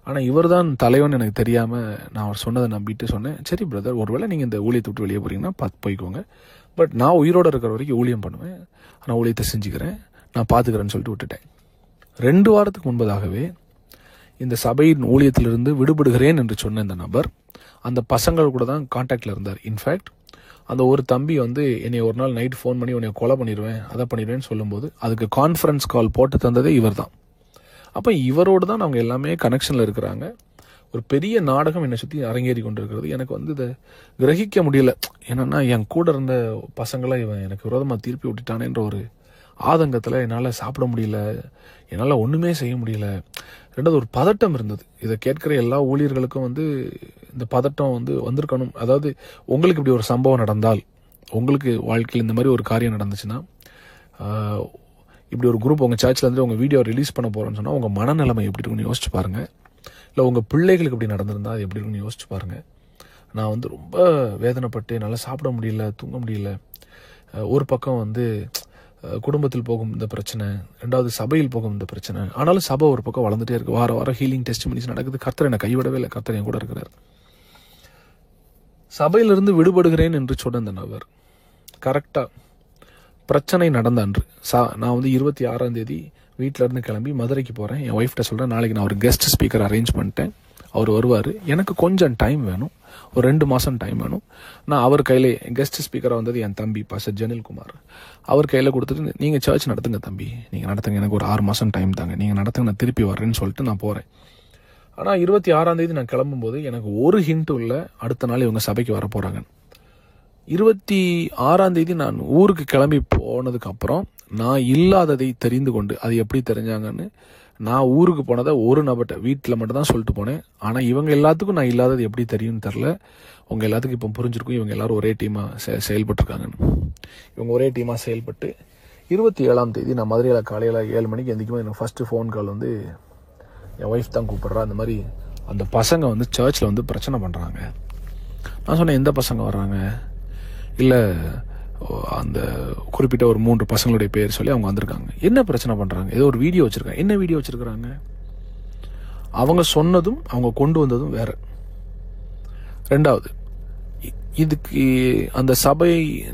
ஆனால் இவர் தான் தலைவன் எனக்கு தெரியாமல் நான் அவர் சொன்னதை நம்பிட்டு சொன்னேன், சரி பிரதர், ஒருவேளை நீங்கள் இந்த ஊழியத்தை விட்டு வெளியே போகிறீங்கன்னா பார்த்து போய்க்கோங்க, பட் நான் உயிரோடு இருக்கிற வரைக்கும் ஊழியம் பண்ணுவேன், நான் ஊழியத்தை செஞ்சுக்கிறேன், நான் பார்த்துக்கிறேன்னு சொல்லிட்டு விட்டுட்டேன். 2 வாரத்துக்கு முன்பதாகவே இந்த சபையின் ஊழியத்திலிருந்து விடுபடுகிறேன் என்று சொன்ன இந்த நபர் அந்த பசங்கள் கூட தான் கான்டாக்டில் இருந்தார். இன்ஃபேக்ட் அந்த ஒரு தம்பி வந்து என்னை ஒரு நாள் நைட் ஃபோன் பண்ணி உன்னை கொலை பண்ணிடுவேன், அதை பண்ணிடுவேன்னு சொல்லும்போது அதுக்கு கான்ஃபரன்ஸ் கால் போட்டு தந்ததே இவர் தான். அப்போ இவரோடு தான் அவங்க எல்லாமே கனெக்ஷனில் இருக்கிறாங்க. ஒரு பெரிய நாடகம் என்னை சுற்றி அரங்கேறி கொண்டு இருக்கிறது. எனக்கு வந்து இதை கிரகிக்க முடியல. என்னென்னா என் கூட இருந்த பசங்களை இவன் எனக்கு விரோதமாக திருப்பி விட்டுட்டானேன்ற ஒரு ஆதங்கத்தில் என்னால் சாப்பிட முடியல, என்னால் ஒன்றுமே செய்ய முடியல. 2வது ஒரு பதட்டம் இருந்தது. இதை கேட்குற எல்லா ஊழியர்களுக்கும் வந்து இந்த பதட்டம் வந்து வந்திருக்கணும். அதாவது உங்களுக்கு இப்படி ஒரு சம்பவம் நடந்தால், உங்களுக்கு வாழ்க்கையில் இந்த மாதிரி ஒரு காரியம் நடந்துச்சுன்னா, இப்படி ஒரு குரூப் உங்கள் சர்ச்சில் இருந்து உங்கள் வீடியோ ரிலீஸ் பண்ண போகிறோன்னு சொன்னால் உங்கள் மனநிலைமை எப்படி இருக்குன்னு யோசிச்சு பாருங்கள். இல்லை உங்கள் பிள்ளைகளுக்கு இப்படி நடந்திருந்தால் அது எப்படி இருக்குன்னு யோசிச்சு பாருங்கள். நான் வந்து ரொம்ப வேதனைப்பட்டு என்னால் சாப்பிட முடியல, தூங்க முடியல. ஒரு பக்கம் வந்து குடும்பத்தில் போகும் இந்த பிரச்சனை, 2வது சபையில் போகும் இந்த பிரச்சனை. ஆனாலும் சபை ஒரு பக்கம் வளர்ந்துட்டே இருக்கு. வார வாரம் ஹீலிங் டெஸ்டிமனிஸ் நடக்குது. கர்த்தர் என்னை கைவிடவே இல்லை, கர்த்தர் என் கூட இருக்கிறார். சபையிலிருந்து விடுபடுகிறேன் என்று சொன்ன இந்த நபர் கரெக்டாக பிரச்சனை நடந்த அன்று நான் வந்து 26ஆம் தேதி வீட்டில் இருந்து கிளம்பி மதுரைக்கு போகிறேன். என் ஒய்ஃப்ட்ட சொல்கிறேன், நாளைக்கு நான் ஒரு கெஸ்ட் ஸ்பீக்கர் அரேஞ்ச் பண்ணிட்டேன், அவர் வருவார், எனக்கு கொஞ்சம் டைம் வேணும், ஒரு 2 மாதம் டைம் வேணும். நான் அவர் கையில், கெஸ்ட் ஸ்பீக்கராக வந்தது என் தம்பி பாஸ்டர் ஜெனில்குமார், அவர் கையில் கொடுத்துட்டு நீங்கள் சர்ச் நடத்துங்க தம்பி, நீங்கள் நடத்துங்க, எனக்கு ஒரு 6 மாதம் டைம் தாங்க, நீங்கள் நடத்துங்க, நான் திருப்பி வர்றேன்னு சொல்லிட்டு நான் போகிறேன். ஆனால் 26ஆம் தேதி நான் கிளம்பும்போது எனக்கு ஒரு ஹிண்ட்டும் இல்லை அடுத்த நாள் இவங்க சபைக்கு வர போகிறாங்க. 26ஆம் தேதி நான் ஊருக்கு கிளம்பி போனதுக்கப்புறம் நான் இல்லாததை தெரிந்து கொண்டு, அது எப்படி தெரிஞ்சாங்கன்னு, நான் ஊருக்கு போனதை ஒரு நபர்கிட்ட வீட்டில் மட்டும் தான் சொல்லிட்டு போனேன். ஆனால் இவங்க எல்லாத்துக்கும் நான் இல்லாதது எப்படி தெரியும்னு தெரில. உங்கள் எல்லாத்துக்கும் இப்போ புரிஞ்சிருக்கும், இவங்க எல்லாரும் ஒரே டீமாக செயல்பட்டுருக்காங்கன்னு. இவங்க ஒரே டீமாக செயல்பட்டு 27ஆம் தேதி நான் மதுரையில் காலையில் 7 மணிக்கு எந்திரிக்கும். எனக்கு ஃபஸ்ட்டு ஃபோன் கால் வந்து என் ஒய்ஃப் தான் கூப்பிட்றா, அந்த மாதிரி அந்த பசங்க வந்து சர்ச்சில் வந்து பிரச்சனை பண்ணுறாங்க. நான் சொன்னேன், எந்த பசங்க வர்றாங்க? இல்லை அந்த குறிப்பிட்ட ஒரு 3 பசங்களுடைய பேர் சொல்லி அவங்க வந்திருக்காங்க. என்ன பிரச்சனை பண்ணுறாங்க? ஏதோ ஒரு வீடியோ வச்சுருக்காங்க. என்ன வீடியோ வச்சுருக்கிறாங்க? அவங்க சொன்னதும் அவங்க கொண்டு வந்ததும் வேற. 2வது, இதுக்கு அந்த சபை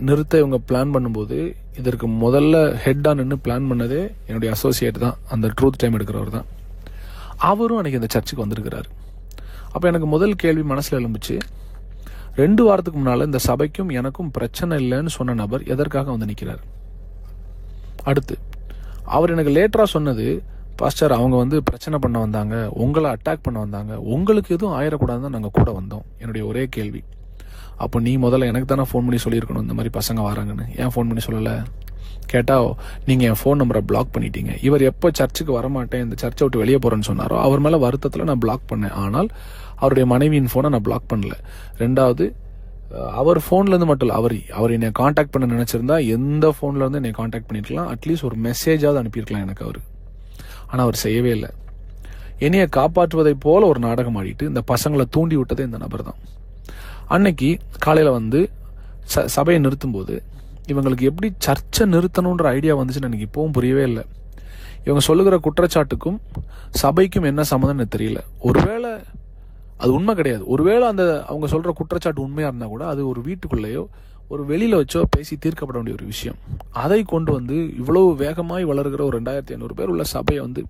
நிறுத்த இவங்க பிளான் பண்ணும்போது இதற்கு முதல்ல ஹெட்டாக நின்று பிளான் பண்ணதே என்னுடைய அசோசியேட் தான், அந்த ட்ரூத் டைம் எடுக்கிறவர் தான். அவரும் அன்றைக்கி இந்த சர்ச்சுக்கு வந்திருக்கிறார். அப்போ எனக்கு முதல் கேள்வி மனசில் எழும்புச்சு, 2 வாரத்துக்கு முன்னால் இந்த சபைக்கும் எனக்கும் பிரச்சனை இல்லைன்னு சொன்ன நபர் எதற்காக வந்து நிற்கிறார்? அடுத்து அவர் எனக்கு லேட்டராக சொன்னது, பாஸ்டர் அவங்க வந்து பிரச்சனை பண்ண வந்தாங்க, உங்களை அட்டாக் பண்ண வந்தாங்க, உங்களுக்கு எதுவும் ஆயிடக்கூடாதுன்னு நாங்கள் கூட வந்தோம். என்னுடைய ஒரே கேள்வி, அப்போ நீ முதல்ல எனக்கு தானே ஃபோன் பண்ணி சொல்லியிருக்கணும் இந்த மாதிரி பசங்க வராங்கன்னு, ஏன் ஃபோன் பண்ணி சொல்லலை? கேட்டால் நீங்கள் என் ஃபோன் நம்பரை பிளாக் பண்ணிட்டீங்க. இவர் எப்போ சர்ச்சுக்கு வரமாட்டேன், இந்த சர்ச்சை விட்டு வெளியே போகிறேன்னு சொன்னாரோ அவர் மேலே வருத்தத்தில் நான் பிளாக் பண்ணேன். ஆனால் அவருடைய மனைவியின் ஃபோனை நான் பிளாக் பண்ணல. 2வது, அவர் ஃபோன்லேருந்து மட்டும் இல்லை, அவர் என்னை காண்டாக்ட் பண்ண நினச்சிருந்தா எந்த ஃபோன்லேருந்து என்னை காண்டாக்ட் பண்ணியிருக்கலாம், அட்லீஸ்ட் ஒரு மெசேஜாவது அனுப்பியிருக்கலாம் எனக்கு அவர். ஆனால் அவர் செய்யவே இல்லை. என்னையை காப்பாற்றுவதை போல ஒரு நாடகம் ஆடிட்டு இந்த பசங்களை தூண்டி விட்டதே இந்த நபர் தான். அன்னைக்கு காலையில் வந்து சபையை நிறுத்தும்போது இவங்களுக்கு எப்படி சர்ச்சை நிறுத்தணுன்ற ஐடியா வந்துச்சுன்னு எனக்கு இப்போவும் புரியவே இல்லை. இவங்க சொல்லுகிற குற்றச்சாட்டுக்கும் சபைக்கும் என்ன சம்மந்தம்னு தெரியல. ஒருவேளை அது உண்மை கிடையாது, ஒருவேளை அந்த அவங்க சொல்கிற குற்றச்சாட்டு உண்மையாக இருந்தால் கூட அது ஒரு வீட்டுக்குள்ளேயோ ஒரு வெளியில் வச்சோ பேசி தீர்க்கப்பட வேண்டிய ஒரு விஷயம். அதை கொண்டு வந்து இவ்வளவு வேகமாய் வளர்கிற ஒரு 2500 பேர் உள்ள சபையை வந்து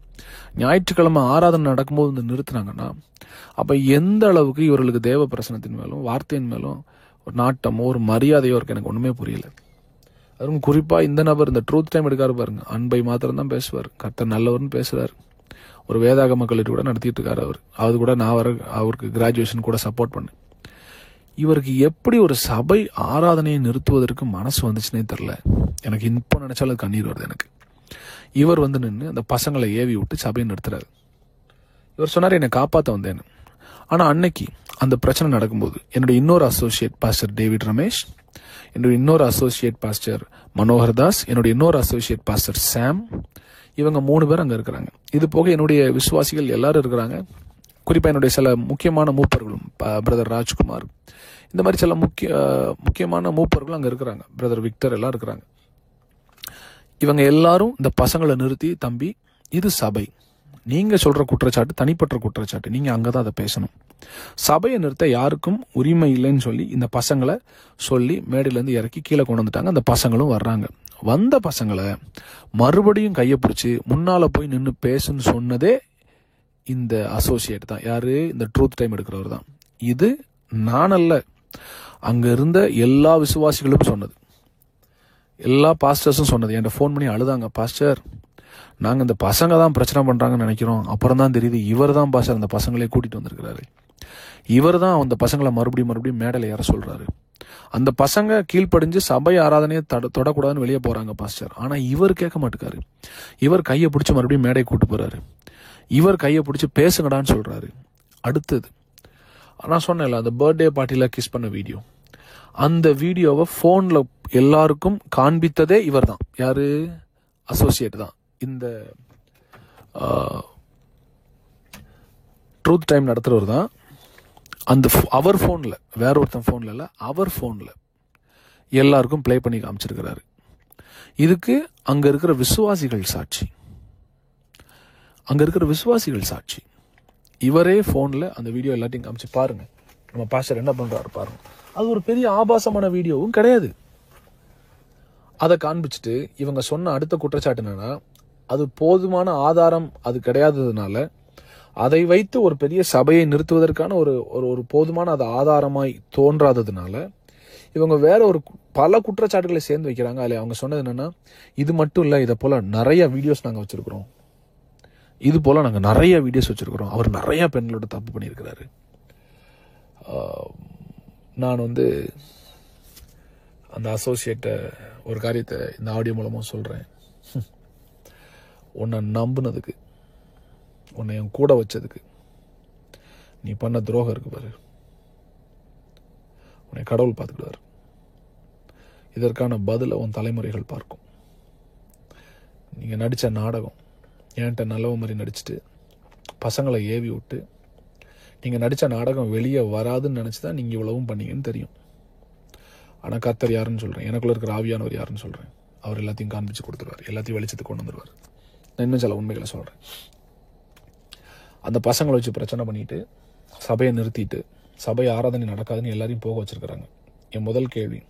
ஞாயிற்றுக்கிழமை ஆராதனை நடக்கும்போது வந்து நிறுத்தினாங்கன்னா அப்போ எந்த அளவுக்கு இவர்களுக்கு தேவ பிரசனத்தின் மேலும் வார்த்தையின் மேலும் ஒரு நாட்டமோ ஒரு மரியாதையோ இருக்கு, எனக்கு ஒன்றுமே புரியல. அதுவும் குறிப்பாக இந்த நபர் இந்த ட்ரூத் டைம் எடுக்காரு பாருங்க, அன்பை மாத்திரம் தான் பேசுவார், கர்த்தர் நல்லவர்னு பேசுகிறார். ஒரு வேதாகம கல்லூரி கூட நடத்திட்டு இருக்காரு அவர். அது கூட நான் அவருக்கு கிராஜுவேஷன் கூட சப்போர்ட் பண்ணேன். இவருக்கு எப்படி ஒரு சபை ஆராதனையை நிறுத்துவதற்கு மனசு வந்துச்சுன்னே தெரில. எனக்கு இப்போ நினைச்சாலும் கண்ணீர் வருது எனக்கு. இவர் வந்து நின்று அந்த பசங்களை ஏவி விட்டு சபையை நிறுத்துறாரு. இவர் சொன்னார், என்னை காப்பாற்ற வந்தேன்னு. ஆனால் அன்னைக்கு அந்த பிரச்சனை நடக்கும்போது என்னுடைய இன்னொரு அசோசியேட் பாஸ்டர் டேவிட் ரமேஷ், என்னுடைய இன்னொரு அசோசியேட் பாஸ்டர் மனோகர் தாஸ், என்னுடைய இன்னொரு அசோசியேட் பாஸ்டர் சாம், இவங்க 3 பேர் அங்கே இருக்கிறாங்க. இது போக என்னுடைய விசுவாசிகள் எல்லாரும் இருக்கிறாங்க. குறிப்பாக என்னுடைய சில முக்கியமான மூப்பர்களும், பிரதர் ராஜ்குமார், இந்த மாதிரி சில முக்கியமான மூப்பர்களும் அங்கே இருக்கிறாங்க. பிரதர் விக்டர் எல்லாம் இருக்கிறாங்க. இவங்க எல்லாரும் இந்த பசங்களை நிறுத்தி, தம்பி இது சபை, நீங்கள் சொல்கிற குற்றச்சாட்டு தனிப்பட்ட குற்றச்சாட்டு, நீங்கள் அங்கே தான் அதை பேசணும், சபையை நிறுத்த யாருக்கும் உரிமை இல்லைன்னு சொல்லி இந்த பசங்களை சொல்லி மேடையிலேருந்து இறக்கி கீழே கொண்டு வந்துட்டாங்க. அந்த பசங்களும் வர்றாங்க. வந்த பசங்களை மறுபடியும் கையை பிடிச்சி முன்னால் போய் நின்று பேசுன்னு சொன்னதே இந்த அசோசியேட் தான். யார்? இந்த ட்ரூத் டைம் எடுக்கிறவர் தான். இது நானல்ல, அங்கே இருந்த எல்லா விசுவாசிகளும் சொன்னது, எல்லா பாஸ்டர்ஸும் சொன்னது. என்கிட்ட ஃபோன் பண்ணி அழுதாங்க, பாஸ்டர் நாங்கள் இந்த பசங்க தான் பிரச்சனை பண்ணுறாங்கன்னு நினைக்கிறோம், அப்புறம் தான் தெரியுது இவர் தான் பாஸ்டர் அந்த பசங்களே கூட்டிகிட்டு வந்திருக்கிறாரு, இவர் தான் அந்த பசங்களை மறுபடியும் மேடையில் ஏற சொல்கிறாரு, அந்த பசங்க கீழ்ப்படிஞ்சு சபை ஆராதனையை தொடக்கூடாதுன்னு வெளியே போகிறாங்க பாஸ்டர், ஆனால் இவர் கேட்க மாட்டேக்காரு, இவர் கையை பிடிச்சி மறுபடியும் மேடை கூட்டு போகிறாரு, இவர் கையை பிடிச்சி பேசுங்கடான்னு சொல்கிறாரு. அடுத்தது நான் சொன்னேன்ல அந்த பர்த்டே பார்ட்டியில் கிஸ் பண்ண வீடியோ, அந்த வீடியோவை ஃபோனில் எல்லாருக்கும் காண்பித்ததே இவர் தான். யார்? அசோசியேட் தான். இந்த ட்ரூத் டைம் நடத்துகிறவர் தான். அந்த அவர் ஃபோனில், வேற ஒருத்தன் ஃபோனில் இல்லை, அவர் ஃபோனில் எல்லாருக்கும் ப்ளே பண்ணி காமிச்சிருக்கிறாரு. இதுக்கு அங்கே இருக்கிற விசுவாசிகள் சாட்சி, அங்கே இருக்கிற விசுவாசிகள் சாட்சி. இவரே ஃபோனில் அந்த வீடியோ எல்லாத்தையும் காமிச்சு பாருங்க, நம்ம பாஸ்டர் என்ன பண்ணுறாரு பாருங்க. அது ஒரு பெரிய ஆபாசமான வீடியோவும் கிடையாது. அதை காண்பிச்சுட்டு இவங்க சொன்ன அடுத்த குற்றச்சாட்டு என்னன்னா, அது போதுமான ஆதாரம் அது கிடையாததுனால அதை வைத்து ஒரு பெரிய சபையை நிறுத்துவதற்கான ஒரு போதுமான அது ஆதாரமாய் தோன்றாததுனால இவங்க வேற ஒரு பல குற்றச்சாட்டுகளை சேர்ந்து வைக்கிறாங்க. அதில் அவங்க சொன்னது என்னன்னா, இது மட்டும் இல்லை, இதை போல நிறைய வீடியோஸ் நாங்கள் வச்சிருக்கிறோம், இது போல நாங்கள் நிறைய வீடியோஸ் வச்சிருக்கிறோம், அவர் நிறைய பெண்களோட தப்பு பண்ணியிருக்கிறாரு. நான் அந்த அசோசியேட்டை ஒரு காரியத்தை இந்த ஆடியோ மூலமாக சொல்கிறேன். உன்னை நம்பினதுக்கு, உன்னை என் கூட வச்சதுக்கு நீ பண்ண துரோகம் இருக்கு பாரு, உன்னை கடவுள் பார்த்துக்கிட்டாரு. இதற்கான பதிலை உன் தலைமுறைகள் பார்க்கும். நீங்கள் நடித்த நாடகம், என்கிட்ட நல்லவ மாதிரி நடிச்சுட்டு பசங்களை ஏவி விட்டு நீங்கள் நடித்த நாடகம் வெளியே வராதுன்னு நினச்சி தான் நீங்கள் இவ்வளவும் பண்ணீங்கன்னு தெரியும். ஆனால் கர்த்தர் யாருன்னு சொல்கிறேன், எனக்குள்ள இருக்கிற ஆவியானவர் யாருன்னு சொல்கிறேன், அவர் எல்லாத்தையும் காண்பிச்சு கொடுத்துருவார், எல்லாத்தையும் வெளிச்சத்துக்கு கொண்டு வந்துடுவார். நான் இன்னும் சில உண்மைகளை சொல்கிறேன். அந்த பசங்களை வச்சு பிரச்சனை பண்ணிட்டு சபையை நிறுத்திட்டு சபை ஆராதனை நடக்காதுன்னு எல்லாரையும் போக வச்சிருக்கிறாங்க. என் முதல் கேள்வி,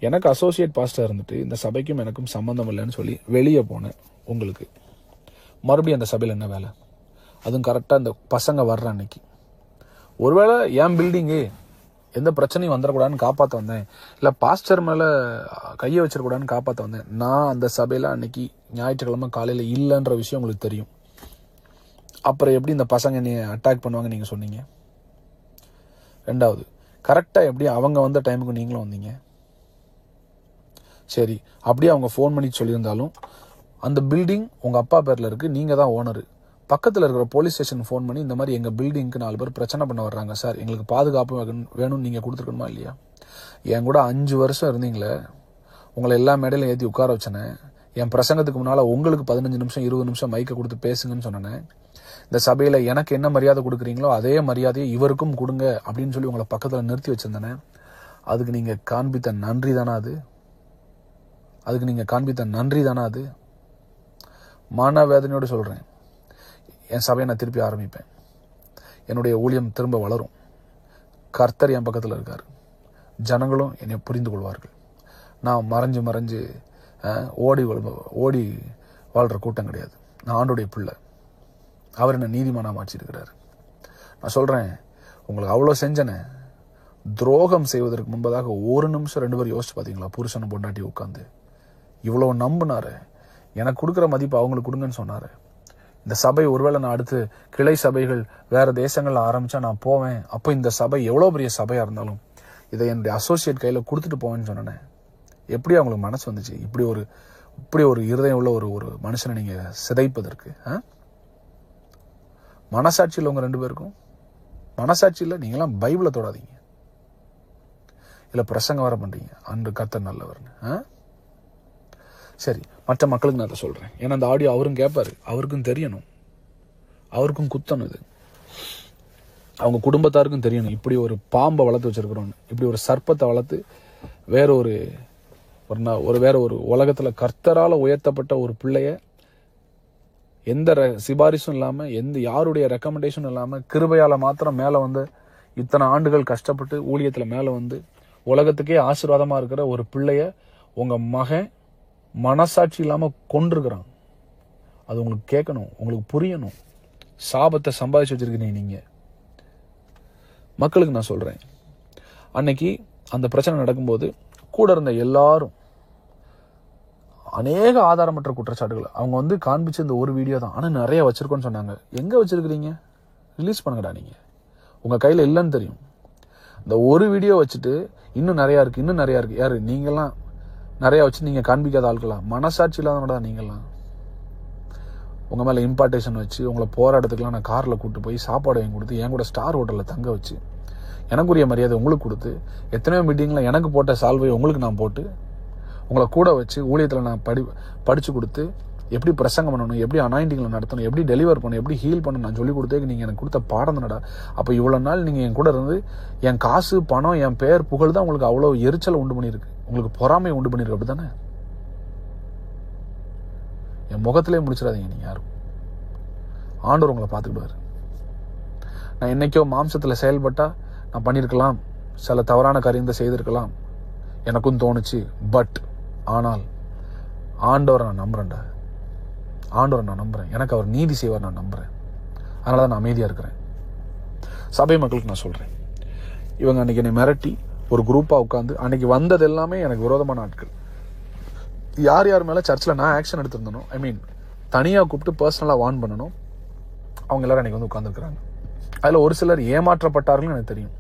எனக்கு அசோசியேட் பாஸ்டர் இருந்துட்டு இந்த சபைக்கும் எனக்கும் சம்மந்தம் இல்லைன்னு சொல்லி வெளியே போனேன், உங்களுக்கு மறுபடியும் அந்த சபையில் என்ன வேலை? அதுவும் கரெக்டாக இந்த பசங்க வர்ற அன்னைக்கு. ஒருவேளை என் பில்டிங்கு எந்த பிரச்சனையும் வந்துடக்கூடாதுன்னு காப்பாற்ற வந்தேன், இல்லை பாஸ்டர் மேலே கையை வச்சிடக்கூடாதுன்னு காப்பாற்ற வந்தேன். நான் அந்த சபையில் அன்னைக்கு ஞாயிற்றுக்கிழமை காலையில் இல்லைன்ற விஷயம் உங்களுக்கு தெரியும். அப்புறம் எப்படி இந்த பசங்க என்னை அட்டாக் பண்ணுவாங்க நீங்கள் சொன்னீங்க? ரெண்டாவது, கரெக்டாக எப்படி அவங்க வந்த டைமுக்கு நீங்களும் வந்தீங்க? சரி, அப்படியே அவங்க ஃபோன் பண்ணி சொல்லியிருந்தாலும் அந்த பில்டிங் உங்கள் அப்பா பேரில் இருக்குது, நீங்கள் தான் ஓனரு. பக்கத்தில் இருக்கிற போலீஸ் ஸ்டேஷன் ஃபோன் பண்ணி இந்த மாதிரி எங்கள் பில்டிங்க்கு 4 பேர் பிரச்சனை பண்ண வர்றாங்க சார், எங்களுக்கு பாதுகாப்பு வேணும்னு நீங்கள் கொடுத்துருக்கணுமா இல்லையா? என் கூட 5 வருஷம் இருந்தீங்களே, உங்களை எல்லா மேடையிலும் ஏற்றி உட்கார வச்சேனே, என் பிரசங்கத்துக்கு முன்னால் உங்களுக்கு 15 நிமிஷம் 20 நிமிஷம் மைக்கை கொடுத்து பேசுங்கன்னு சொன்னேன். இந்த சபையில் எனக்கு என்ன மரியாதை கொடுக்குறீங்களோ அதே மரியாதையை இவருக்கும் கொடுங்க அப்படின்னு சொல்லி உங்களை பக்கத்தில் நிறுத்தி வச்சுருந்தேனே, அதுக்கு நீங்கள் காண்பித்த நன்றி தானே அது? அதுக்கு நீங்கள் காண்பித்த நன்றி தானே அது? மான வேதனையோடு சொல்கிறேன், என் சபையை நான் திருப்பி ஆரம்பிப்பேன், என்னுடைய ஊழியம் திரும்ப வளரும், கர்த்தர் என் பக்கத்தில் இருக்கார், ஜனங்களும் என்னை புரிந்து கொள்வார்கள். நான் மறைஞ்சு ஓடி வாழ்கிற கூட்டம் கிடையாது. நான் ஆண்டோடைய பிள்ளை, அவர் என்னை நீதிமானா மாற்றிருக்கிறார். நான் சொல்கிறேன், உங்களுக்கு அவ்வளோ செஞ்சனே, துரோகம் செய்வதற்கு முன்பதாக 1 நிமிஷம் 2 பேர் யோசிச்சு பார்த்தீங்களா? புருஷனை பொண்டாட்டி உட்காந்து இவ்வளோ நம்பினாரு, எனக்கு கொடுக்குற மதிப்பு அவங்களுக்கு கொடுங்கன்னு சொன்னார். இந்த சபை ஒருவேளை நான் அடுத்து கிளை சபைகள் வேறு தேசங்களில் ஆரம்பித்தா நான் போவேன், அப்போ இந்த சபை எவ்வளோ பெரிய சபையாக இருந்தாலும் இதை என்னுடைய அசோசியேட் கையில் கொடுத்துட்டு போவேன்னு சொன்னேன். எப்படி அவங்களுக்கு மனசு வந்துச்சு? இப்படி ஒரு இருதயம் உள்ள ஒரு மனுஷனை நீங்கள் சிதைப்பதற்கு மனசாட்சி உள்ளவங்க 2 பேருக்கும் மனசாட்சி இல்லை, நீங்களாம் பைபிளை தொடாதீங்க. இல்லை பிரசங்க வர பண்ணுறீங்க, அன்று கர்த்தர் நல்லவர்னு. சரி, மற்ற மக்களுக்கு நான் அதை சொல்கிறேன். ஏன்னா அந்த ஆடியோ அவரும் கேட்பாரு, அவருக்கும் தெரியணும், அவருக்கும் குத்தணும். இது அவங்க குடும்பத்தாருக்கும் தெரியணும். இப்படி ஒரு பாம்பை வளர்த்து வச்சிருக்கிறோன்னு, இப்படி ஒரு சர்ப்பத்தை வளர்த்து வேற ஒரு உலகத்தில் கர்த்தரால் உயர்த்தப்பட்ட ஒரு பிள்ளைய எந்த சிபாரிசும் இல்லாமல், எந்த யாருடைய ரெக்கமெண்டேஷனும் இல்லாமல், கிருபையால் மாத்திரம் மேலே வந்து இத்தனை ஆண்டுகள் கஷ்டப்பட்டு ஊழியத்தில் மேலே வந்து உலகத்துக்கே ஆசீர்வாதமாக இருக்கிற ஒரு பிள்ளைய உங்கள் மகன் மனசாட்சி இல்லாமல் கொண்டிருக்கிறான். அது உங்களுக்கு கேட்கணும், உங்களுக்கு புரியணும். சாபத்தை சம்பாதிச்சு வச்சிருக்கீங்க நீங்கள். மக்களுக்கு நான் சொல்கிறேன், அன்னைக்கு அந்த பிரச்சனை நடக்கும்போது கூட இருந்த எல்லாரும் அநேக ஆதாரமற்ற குற்றச்சாட்டுகள் அவங்க வந்து காண்பிச்சு இந்த ஒரு வீடியோ தான், ஆனால் நிறைய வச்சிருக்கோன்னு சொன்னாங்க. எங்கே வச்சிருக்கிறீங்க? ரிலீஸ் பண்ணுங்கடா. நீங்கள் உங்கள் கையில் இல்லைன்னு தெரியும். இந்த ஒரு வீடியோ வச்சுட்டு இன்னும் நிறையா இருக்குது, இன்னும் நிறையா இருக்குது. யார் நீங்கள்லாம்? நிறையா வச்சு நீங்கள் காண்பிக்காத ஆட்களா? மனசாட்சி இல்லாதவனடா நீங்கள்லாம். உங்கள் மேலே இம்பார்ட்டேஷன் வச்சு உங்களை போராட்டத்துக்குலாம் நான் காரில் கூப்பிட்டு போய் சாப்பாடு வாங்கி கொடுத்து என் கூட ஸ்டார் ஹோட்டலில் தங்க வச்சு எனக்குரிய மரியாதை உங்களுக்கு கொடுத்து எத்தனையோ மீட்டிங்கில் எனக்கு போட்ட சால்வை உங்களுக்கு நான் போட்டு உங்களை கூட வச்சு ஊழியத்தில் நான் படித்து கொடுத்து எப்படி பிரசங்கம் பண்ணணும், எப்படி அனாயிண்டிங்களை நடத்தணும், எப்படி டெலிவர் பண்ணணும், எப்படி ஹீல் பண்ணணும் நான் சொல்லிக் கொடுத்தே நீங்கள் எனக்கு கொடுத்த பாடம் தானடா. அப்போ இவ்வளோ நாள் நீங்கள் என் கூட இருந்து என் காசு பணம் என் பெயர் புகழ் தான் உங்களுக்கு அவ்வளோ எரிச்சலை உண்டு பண்ணியிருக்கு, உங்களுக்கு பொறாமையை உண்டு பண்ணியிருக்கு. அப்படி தானே? என் முகத்திலே முடிச்சிடாதீங்க நீங்கள் யாரும். ஆண்டவர் உங்களை பார்த்துக்கிடுவார். நான் என்னைக்கோ மாம்சத்தில் செயல்பட்டால் நான் பண்ணியிருக்கலாம், சில தவறான காரியத்தை செய்திருக்கலாம், எனக்கும் தோணுச்சு. ஆனால் ஆண்டவரை நான் நம்புறேன்டா, ஆண்டவரை நான் நம்புறேன். எனக்கு அவர் நீதி செய்வார் நான் நம்புறேன். அதனால தான் நான் அமைதியாக இருக்கிறேன். சபை மக்களுக்கு நான் சொல்கிறேன், இவங்க அன்றைக்கி என்னை மிரட்டி ஒரு குரூப்பாக உட்காந்து அன்றைக்கி வந்தது எல்லாமே எனக்கு விரோதமான ஆட்கள். யார் யார் மேலே சர்ச்சில் நான் ஆக்ஷன் எடுத்திருந்தனோ, தனியாக கூப்பிட்டு பர்சனலாக வார்ன் பண்ணணும், அவங்க எல்லாரும் அன்றைக்கி வந்து உட்காந்துருக்குறாங்க. அதில் ஒரு சிலர் ஏமாற்றப்பட்டார்கள்னு எனக்கு தெரியும்.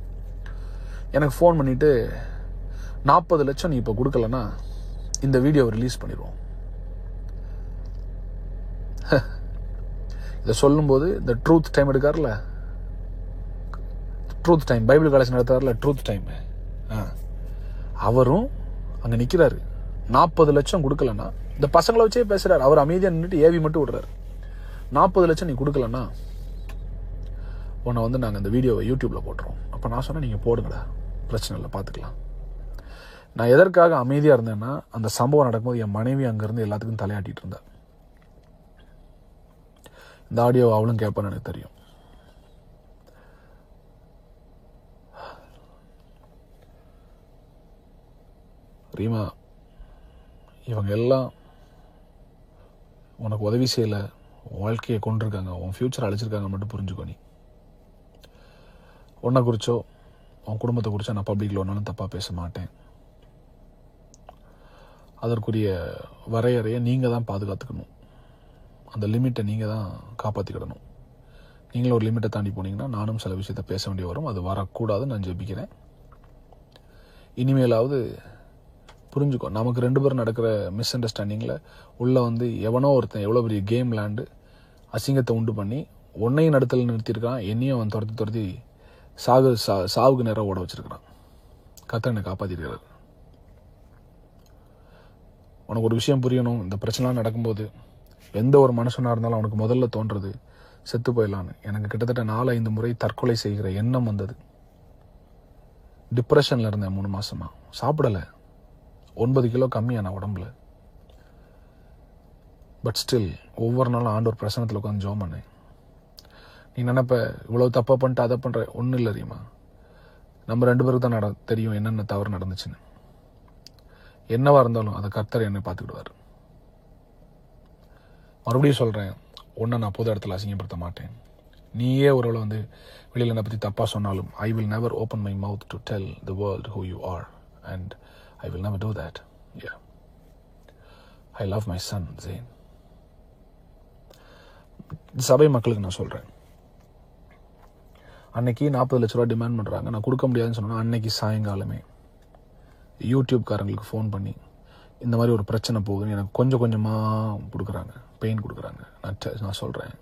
எனக்கு ஃபோன் பண்ணிவிட்டு 40 லட்சம் நீ இப்போ கொடுக்கலன்னா இந்த வீடியோவை ரிலீஸ் பண்ணிடுவோம். இதை சொல்லும்போது இந்த ட்ரூத் டைம் எடுக்கார்ல, ட்ரூத் டைம் பைபிள் காலேஜ் நடத்தார்ல ட்ரூத் டைம், அவரும் அங்கே நிற்கிறாரு. 40 லட்சம் கொடுக்கலன்னா, இந்த பசங்களை வச்சே பேசுறாரு, அவர் அமைதியாக நின்றுட்டு ஏவி மட்டும் விடுறாரு. 40 லட்சம் நீ கொடுக்கலன்னா உன்னை வந்து நாங்கள் இந்த வீடியோவை யூடியூப்ல போட்டுறோம். அப்போ நான் சொன்னேன், நீங்கள் போடுங்கடா, பிரச்சனை இல்லை, பார்த்துக்கலாம். நான் எதற்காக அமைதியாக இருந்தேன்னா, அந்த சம்பவம் நடக்கும்போது என் மனைவி அங்கேருந்து எல்லாத்துக்கும் தலையாட்டிட்டு இருந்தா. இந்த ஆடியோ அவளும் கேட்பான்னு எனக்கு தெரியும். ரீமா, இவங்க எல்லாம் உனக்கு உதவி செய்யலை, வாழ்க்கையை கொண்டிருக்காங்க, உன் ஃபியூச்சர் அழிச்சிருக்காங்க மட்டும் புரிஞ்சுக்கோ. நீ உன்னை குறிச்சோ உன் குடும்பத்தை குறிச்சோ நான் பப்ளிக்கில் ஒன்றாலும் தப்பாக பேச மாட்டேன். அதற்குரிய வரையறையை நீங்கள் தான் பாதுகாத்துக்கணும், அந்த லிமிட்டை நீங்கள் தான் காப்பாற்றிக்கிடணும். நீங்களும் ஒரு லிமிட்டை தாண்டி போனீங்கன்னா நானும் சில விஷயத்த பேச வேண்டிய வரும். அது வரக்கூடாதுன்னு நான் ஜெபிக்கிறேன். இனிமேலாவது புரிஞ்சுக்கோ, நமக்கு 2 பேரும் நடக்கிற மிஸ் அண்டர்ஸ்டாண்டிங்கில் உள்ளே வந்து எவனோ ஒருத்தன் எவ்வளோ பெரிய கேம் விளையாண்டு அசிங்கத்தை உண்டு பண்ணி உன்னையும் நடத்தல் நிறுத்தியிருக்கான், என்னையும் அவன் துரத்தி சாவுக்கு நேரம் ஓட வச்சிருக்கிறான். கர்த்தர் என்னை காப்பாற்றிருக்கிறார். உனக்கு ஒரு விஷயம் புரியணும், இந்த பிரச்சனைலாம் நடக்கும்போது எந்த ஒரு மனுஷனாக இருந்தாலும் அவனுக்கு முதல்ல தோன்றது செத்து போயிடலான்னு. எனக்கு கிட்டத்தட்ட 4-5 முறை தற்கொலை செய்கிற எண்ணம் வந்தது. டிப்ரெஷனில் இருந்தேன் 3 மாசமா, சாப்பிடலை, 9 கிலோ கம்மியான உடம்புல. பட் ஸ்டில் ஒவ்வொரு நாளும் ஆண்டவர் பிரசனத்தில் உட்காந்து ஜெபம் பண்ணேன். நீ நினைப்ப இவ்வளோ தப்பாக பண்ணிட்டு அதை பண்ணுற, ஒன்றும் இல்லை ரீமா, நம்ம 2 பேருக்கு தான் தெரியும் என்னென்ன தவறு நடந்துச்சுன்னு. என்னவா இருந்தாலும் அதை கர்த்தர் என்னை பார்த்துக்கிடுவார். மறுபடியும் சொல்கிறேன், ஒன்றை நான் பொது இடத்துல அசிங்கப்படுத்த மாட்டேன். நீயே ஒருவேளை வந்து வெளியில் என்னை பற்றி தப்பாக சொன்னாலும் I will never open my mouth to tell the world who you are, and I will never do that. Yeah. I love my son, Zain. சபை மக்களுக்கு நான் சொல்கிறேன், அன்னைக்கு 40 லட்ச ரூபா டிமாண்ட் பண்ணுறாங்க, நான் கொடுக்க முடியாதுன்னு சொன்னேன்னா அன்னைக்கு சாயங்காலமே யூடியூப்காரங்களுக்கு ஃபோன் பண்ணி இந்த மாதிரி ஒரு பிரச்சனை போகுதுன்னு எனக்கு கொஞ்சம் கொஞ்சமாக கொடுக்குறாங்க, பெயின் கொடுக்குறாங்க. நான் சொல்கிறேன்,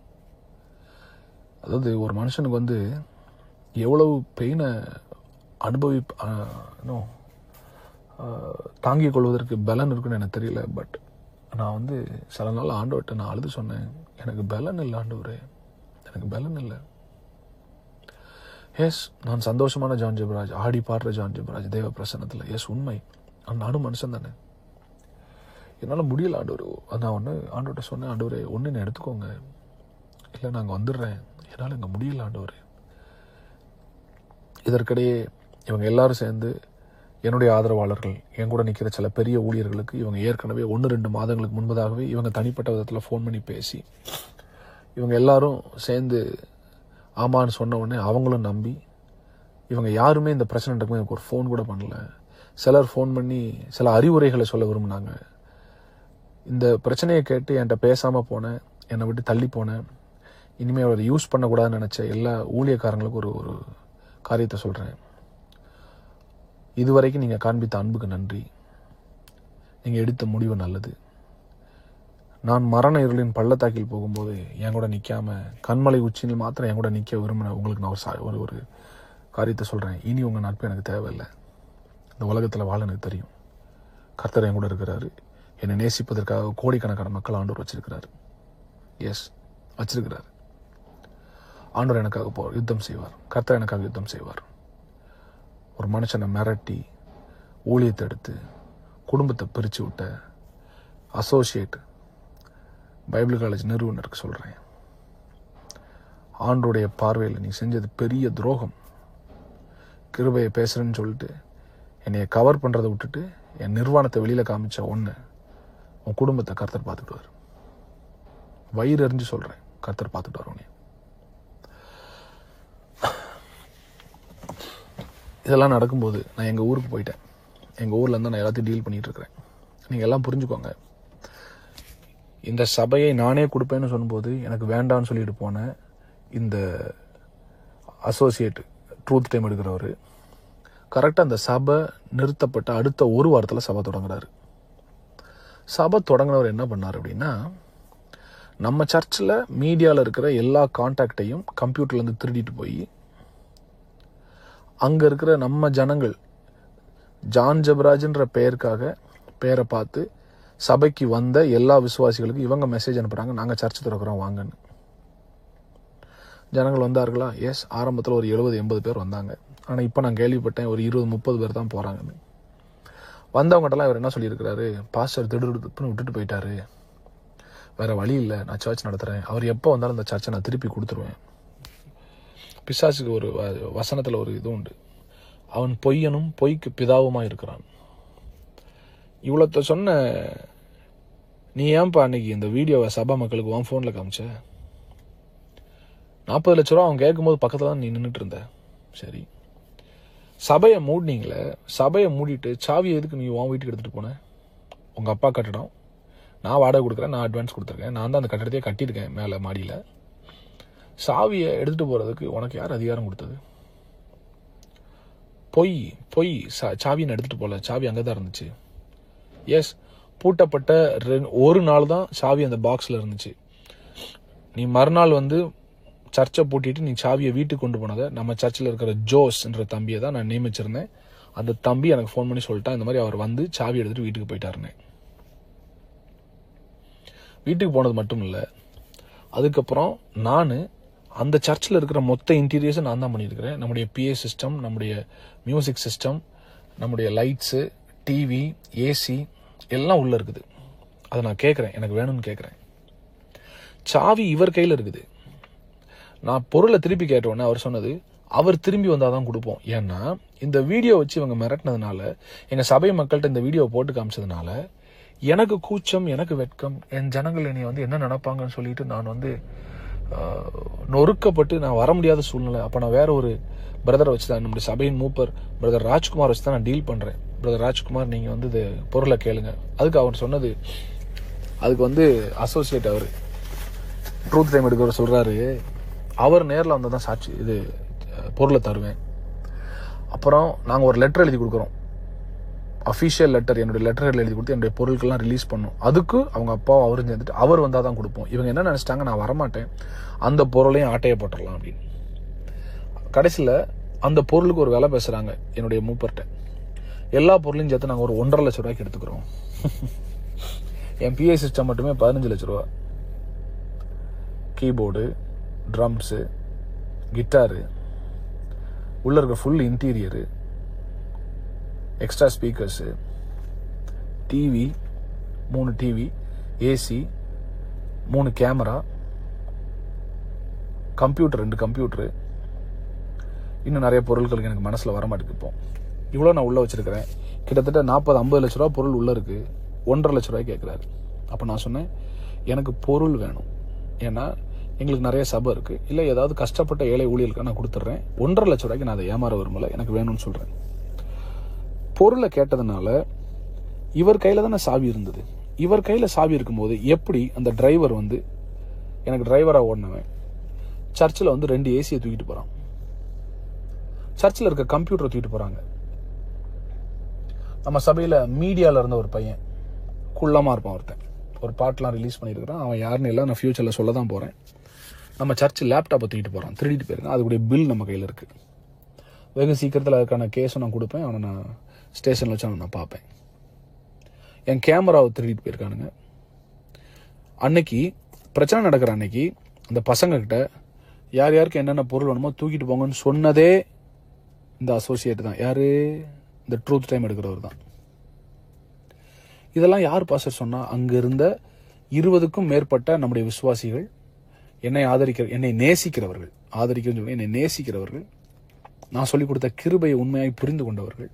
அதாவது ஒரு மனுஷனுக்கு வந்து எவ்வளவு பெயினை தாங்கிக் கொள்வதற்கு பலன் இருக்குன்னு எனக்கு தெரியல. பட் நான் வந்து சில நாள் ஆண்டவர்கிட்ட நான் அழுது சொன்னேன், எனக்கு பலன் இல்லை ஆண்டவரே, எனக்கு பலன் இல்லை. எஸ், நான் சந்தோஷமான ஜான் ஜெபராஜ், ஆடி பாடுற ஜான் ஜெபராஜ் தேவ பிரசன்னத்தில். எஸ், உண்மை. நானும் மனுஷன் தானே, என்னால் முடியல ஆண்டவர். நான் ஆண்டவர்கிட்ட சொன்னேன், ஆண்டவரே ஒன்று என்ன எடுத்துக்கோங்க, இல்லை நாங்கள் வந்துடுறேன், என்னால் இங்கே முடியல ஆண்டவரே. இதற்கிடையே இவங்க எல்லாரும் சேர்ந்து என்னுடைய ஆதரவாளர்கள், என் கூட நிற்கிற சில பெரிய ஊழியர்களுக்கு இவங்க ஏற்கனவே 1-2 மாதங்களுக்கு முன்பதாகவே இவங்க தனிப்பட்ட விதத்தில் ஃபோன் பண்ணி பேசி, இவங்க எல்லாரும் சேர்ந்து ஆமான்னு சொன்ன உடனே அவங்களும் நம்பி, இவங்க யாருமே இந்த பிரச்சனை நடக்கும்போது எனக்கு ஒரு ஃபோன் கூட பண்ணல. சிலர் ஃபோன் பண்ணி சில அறிவுரைகளை சொல்ல விரும்பினாங்க. இந்த பிரச்சனையை கேட்டு என்கிட்ட பேசாமல் போனேன், என்னை விட்டு தள்ளி போனேன், இனிமேல் அவரை யூஸ் பண்ணக்கூடாதுன்னு நினச்ச எல்லா ஊழியக்காரங்களுக்கும் ஒரு காரியத்தை சொல்கிறேன். இதுவரைக்கும் நீங்கள் காண்பித்த அன்புக்கு நன்றி. நீங்கள் எடுத்த முடிவு நல்லது. நான் மரண இருளின் பள்ளத்தாக்கில் போகும்போது என் கூட நிற்காம கண்மலை உச்சியில் மாத்திரம் என் கூட நிற்க விரும்பின உங்களுக்கு நான் ஒரு காரியத்தை சொல்கிறேன். இனி உங்கள் நட்பு எனக்கு தேவையில்லை. இந்த உலகத்தில் வாழ எனக்கு தெரியும். கர்த்தர் என் கூட இருக்கிறாரு. என்னை நேசிப்பதற்காக கோடிக்கணக்கான மக்கள் ஆண்டவர் வச்சிருக்கிறாரு. எஸ், வச்சிருக்கிறாரு. ஆண்டவர் எனக்காக யுத்தம் செய்வார். கர்த்தர் எனக்காக யுத்தம் செய்வார். ஒரு மனுஷனை மிரட்டி ஊழியத்தை எடுத்து குடும்பத்தை பிரித்து விட்ட அசோசியேட் பைபிள் காலேஜ் நிறுவனருக்கு சொல்கிறேன், ஆண்டோடைய பார்வையில் நீ செஞ்சது பெரிய துரோகம். கிருபையை பேசுகிறேன்னு சொல்லிட்டு என்னைய கவர் பண்ணுறதை விட்டுட்டு என் நிர்வாணத்தை வெளியில் காமிச்ச ஒன்று உன் குடும்பத்தை கர்த்தர் பார்த்துக்குவார். வயிறு எறிஞ்சு சொல்கிறேன், கர்த்தர் பார்த்துட்டு உன்னை. இதெல்லாம் நடக்கும்போது நான் எங்கள் ஊருக்கு போயிட்டேன். எங்கள் ஊரில் இருந்து நான் எல்லாத்தையும் டீல் பண்ணிகிட்டு இருக்கிறேன். நீங்கள் எல்லாம் புரிஞ்சுக்கோங்க. இந்த சபையை நானே கொடுப்பேன்னு சொல்லும்போது எனக்கு வேண்டான்னு சொல்லிட்டு போனேன் இந்த அசோசியேட் ட்ரூத் டைம் எடுக்கிறவர் கரெக்டாக அந்த சபை நிறுத்தப்பட்ட அடுத்த ஒரு வாரத்தில் சபை தொடங்குறாரு. சபை தொடங்கினவர் என்ன பண்ணார் அப்படின்னா, நம்ம சர்ச்சில் மீடியாவில் இருக்கிற எல்லா கான்டாக்டையும் கம்ப்யூட்டர்லேருந்து திருடிட்டு போய் அங்கே இருக்கிற நம்ம ஜனங்கள் ஜான் ஜெபராஜ்ன்ற பேரை பார்த்து சபைக்கு வந்த எல்லா விசுவாசிகளுக்கும் இவங்க மெசேஜ் அனுப்புகிறாங்க, நாங்கள் சர்ச் திறக்கிறோம் வாங்கன்னு. ஜனங்கள் வந்தார்களா? எஸ், ஆரம்பத்தில் ஒரு 70-80 பேர் வந்தாங்க. ஆனால் இப்போ நான் கேள்விப்பட்டேன் ஒரு 20-30 பேர் தான் போகிறாங்கன்னு. வந்தவங்ககிட்டலாம் இவர் என்ன சொல்லியிருக்கிறாரு, பாஸ்டர் திடுன்னு விட்டுட்டு போயிட்டாரு, வேறு வழி இல்லை, நான் சர்ச் நடத்துகிறேன், அவர் எப்போ வந்தாலும் அந்த சர்ச்சை நான் திருப்பி கொடுத்துருவேன். பிசாசுக்கு ஒரு வசனத்தில் ஒரு இது உண்டு, அவன் பொய்யனும் பொய்க்கு பிதாவுமாக இருக்கிறான். இவ்வளோத்த சொன்ன நீ ஏன்பா அன்னைக்கு இந்த வீடியோவை சபா மக்களுக்கு உன் ஃபோனில் காமிச்ச? 40 லட்ச ரூபா அவன் கேட்கும்போது பக்கத்தில் தான் நீ நின்றுட்டு இருந்த. சரி, சபையை மூடினீங்களே, சபையை மூடிட்டு சாவியை எதுக்கு நீ உன் வீட்டுக்கு எடுத்துகிட்டு போன? உங்கள் அப்பா கட்டடம், நான் வாடகை கொடுக்குறேன், நான் அட்வான்ஸ் கொடுத்துருக்கேன், நான் தான் அந்த கட்டடத்தையே கட்டியிருக்கேன் மேலே மாடியில். சாவியை எடுத்துகிட்டு போகிறதுக்கு உனக்கு யார் அதிகாரம் கொடுத்தது? பொய் சாவியை எடுத்துகிட்டு போகல, சாவி அங்கே தான் இருந்துச்சு. எஸ், பூட்டப்பட்ட ஒரு நாள் தான் சாவி அந்த பாக்ஸில் இருந்துச்சு. நீ மறுநாள் வந்து சர்ச்சை பூட்டிட்டு நீ சாவியை வீட்டுக்கு கொண்டு போனதை நம்ம சர்ச்சில் இருக்கிற ஜோஸ்ன்ற தம்பியை தான் நான் நியமிச்சிருந்தேன். அந்த தம்பி எனக்கு ஃபோன் பண்ணி சொல்லிட்டான், இந்த மாதிரி அவர் வந்து சாவி எடுத்துகிட்டு வீட்டுக்கு போயிட்டாருன்னு. வீட்டுக்கு போனது மட்டும் இல்லை, அதுக்கப்புறம் நான் அந்த சர்ச்சில் இருக்கிற மொத்த இன்டீரியர்ஸை நான் தான் பண்ணியிருக்கிறேன். நம்முடைய PA சிஸ்டம், நம்முடைய மியூசிக் சிஸ்டம், நம்முடைய லைட்ஸு, டிவி, ஏசி எல்லாம் உள்ளே இருக்குது. அதை நான் கேட்குறேன், எனக்கு வேணும்னு கேட்குறேன். சாவி இவர் கையில் இருக்குது. நான் பொருளை திருப்பி கேட்டோன்னே அவர் சொன்னது, அவர் திரும்பி வந்தால் தான் கொடுப்போம். ஏன்னா இந்த வீடியோ வச்சு இவங்க மிரட்டினதுனால, எங்கள் சபை மக்கள்கிட்ட இந்த வீடியோவை போட்டு காமிச்சதுனால எனக்கு கூச்சம், எனக்கு வெட்கம், என் ஜனங்கள் என்னை வந்து என்ன நினைப்பாங்கன்னு சொல்லிட்டு நான் வந்து நொறுக்கப்பட்டு நான் வர முடியாத சூழ்நிலை. அப்போ நான் வேற ஒரு பிரதரை வச்சு தான், நம்முடைய சபையின் மூப்பர் பிரதர் ராஜ்குமார் வச்சு தான் நான் டீல் பண்ணுறேன். பிரதர் ராஜ்குமார், நீங்கள் வந்து இது பொருளை கேளுங்க. அதுக்கு அவர் சொன்னது, அதுக்கு வந்து அசோசியேட் அவர் ட்ரூத் டைம் எடுக்கிறவர் சொல்கிறாரு, அவர் நேரில் வந்து தான் சாட்சி இது பொருளை தருவேன். அப்புறம் நாங்கள் ஒரு லெட்டர் எழுதி கொடுக்குறோம், அஃபிஷியல் லெட்டர், என்னுடைய லெட்டர் எழுதி கொடுத்து என்னுடைய பொருட்கள்லாம் ரிலீஸ் பண்ணும். அதுக்கு அவங்க அப்பாவும் அவரும் சேர்ந்துட்டு அவர் வந்தால் தான் கொடுப்போம். இவங்க என்ன நினச்சிட்டாங்க, நான் வரமாட்டேன், அந்த பொருளையும் ஆட்டையை போட்டுடலாம் அப்படின்னு. கடைசியில் அந்த பொருளுக்கு ஒரு விலை பேசுகிறாங்க என்னுடைய மூப்பர்கிட்ட. எல்லா பொருளையும் சேர்த்து நாங்கள் ஒரு 1.5 லட்ச ரூபாய்க்கு எடுத்துக்கிறோம். என் PA சிஸ்டம் மட்டுமே 15 லட்ச ரூபா. கீபோர்டு, ட்ரம்ஸு, கிட்டாரு, உள்ள இருக்க full interior, extra speakers, TV, 3 TV, AC, 3 camera, computer, 2 computer, இன்னும் நிறைய பொருட்களுக்கு எனக்கு மனசில் வரமாட்டேங்குது. இப்போ இவ்வளோ நான் உள்ளே வச்சிருக்கிறேன். கிட்டத்தட்ட 40-50 லட்ச ரூபா பொருள் உள்ளே இருக்குது. 1.5 லட்ச ரூபாய் கேட்குறாரு. அப்போ நான் சொன்னேன், எனக்கு பொருள் வேணும். ஏன்னா எங்களுக்கு நிறைய சபை இருக்குது. இல்லை ஏதாவது கஷ்டப்பட்ட ஏழை ஊழியர்களுக்கு நான் கொடுத்துட்றேன். 1.5 லட்ச ரூபாய்க்கு நான் அதை ஏமாற விரும்பலை, எனக்கு வேணும்னு சொல்கிறேன். பொருளை கேட்டதுனால இவர் கையில் தானே சாவி இருந்தது. இவர் கையில் சாவி இருக்கும்போது எப்படி அந்த டிரைவர் வந்து, எனக்கு டிரைவராக ஓடினவன் சர்ச்சில் வந்து 2 ஏசியை தூக்கிட்டு போகிறான். சர்ச்சில் இருக்க கம்ப்யூட்டரை தூக்கிட்டு போகிறாங்க. நம்ம சபையில் மீடியாவில் இருந்த ஒரு பையன், குள்ளமாக இருப்பான் ஒருத்தன், ஒரு பாட்டெலாம் ரிலீஸ் பண்ணியிருக்கிறான். அவன் யாருன்னு இல்லை, நான் ஃபியூச்சரில் சொல்ல தான் போகிறேன். நம்ம சர்ச்சு லேப்டாப்பை தூக்கிட்டு போகிறான், திருடிட்டு போயிருக்கான். அதுக்குடைய பில் நம்ம கையில் இருக்குது. வெகு சீக்கிரத்தில் அதுக்கான கேஸும் நான் கொடுப்பேன். அவனை நான் ஸ்டேஷனில் வச்சு அவனை நான் பார்ப்பேன். என் கேமராவை திருடிட்டு போயிருக்கானுங்க. அன்னைக்கு பிரச்சனை நடக்கிற அன்னைக்கு அந்த பசங்கக்கிட்ட யார் யாருக்கு என்னென்ன பொருள் வேணுமோ தூக்கிட்டு போங்கன்னு சொன்னதே இந்த அசோசியேட் தான். யாரு? இந்த ட்ரூத் டைம் எடுக்கிறவர் தான். இதெல்லாம் யார் பாஸ்டர் சொன்னா? அங்க இருந்த 20க்கும் மேற்பட்ட நம்முடைய விசுவாசிகள், என்னை நேசிக்கிறவர்கள், என்னை நேசிக்கிறவர்கள், நான் சொல்லிக் கொடுத்த கிருபையை உண்மையாய் புரிந்து கொண்டவர்கள்,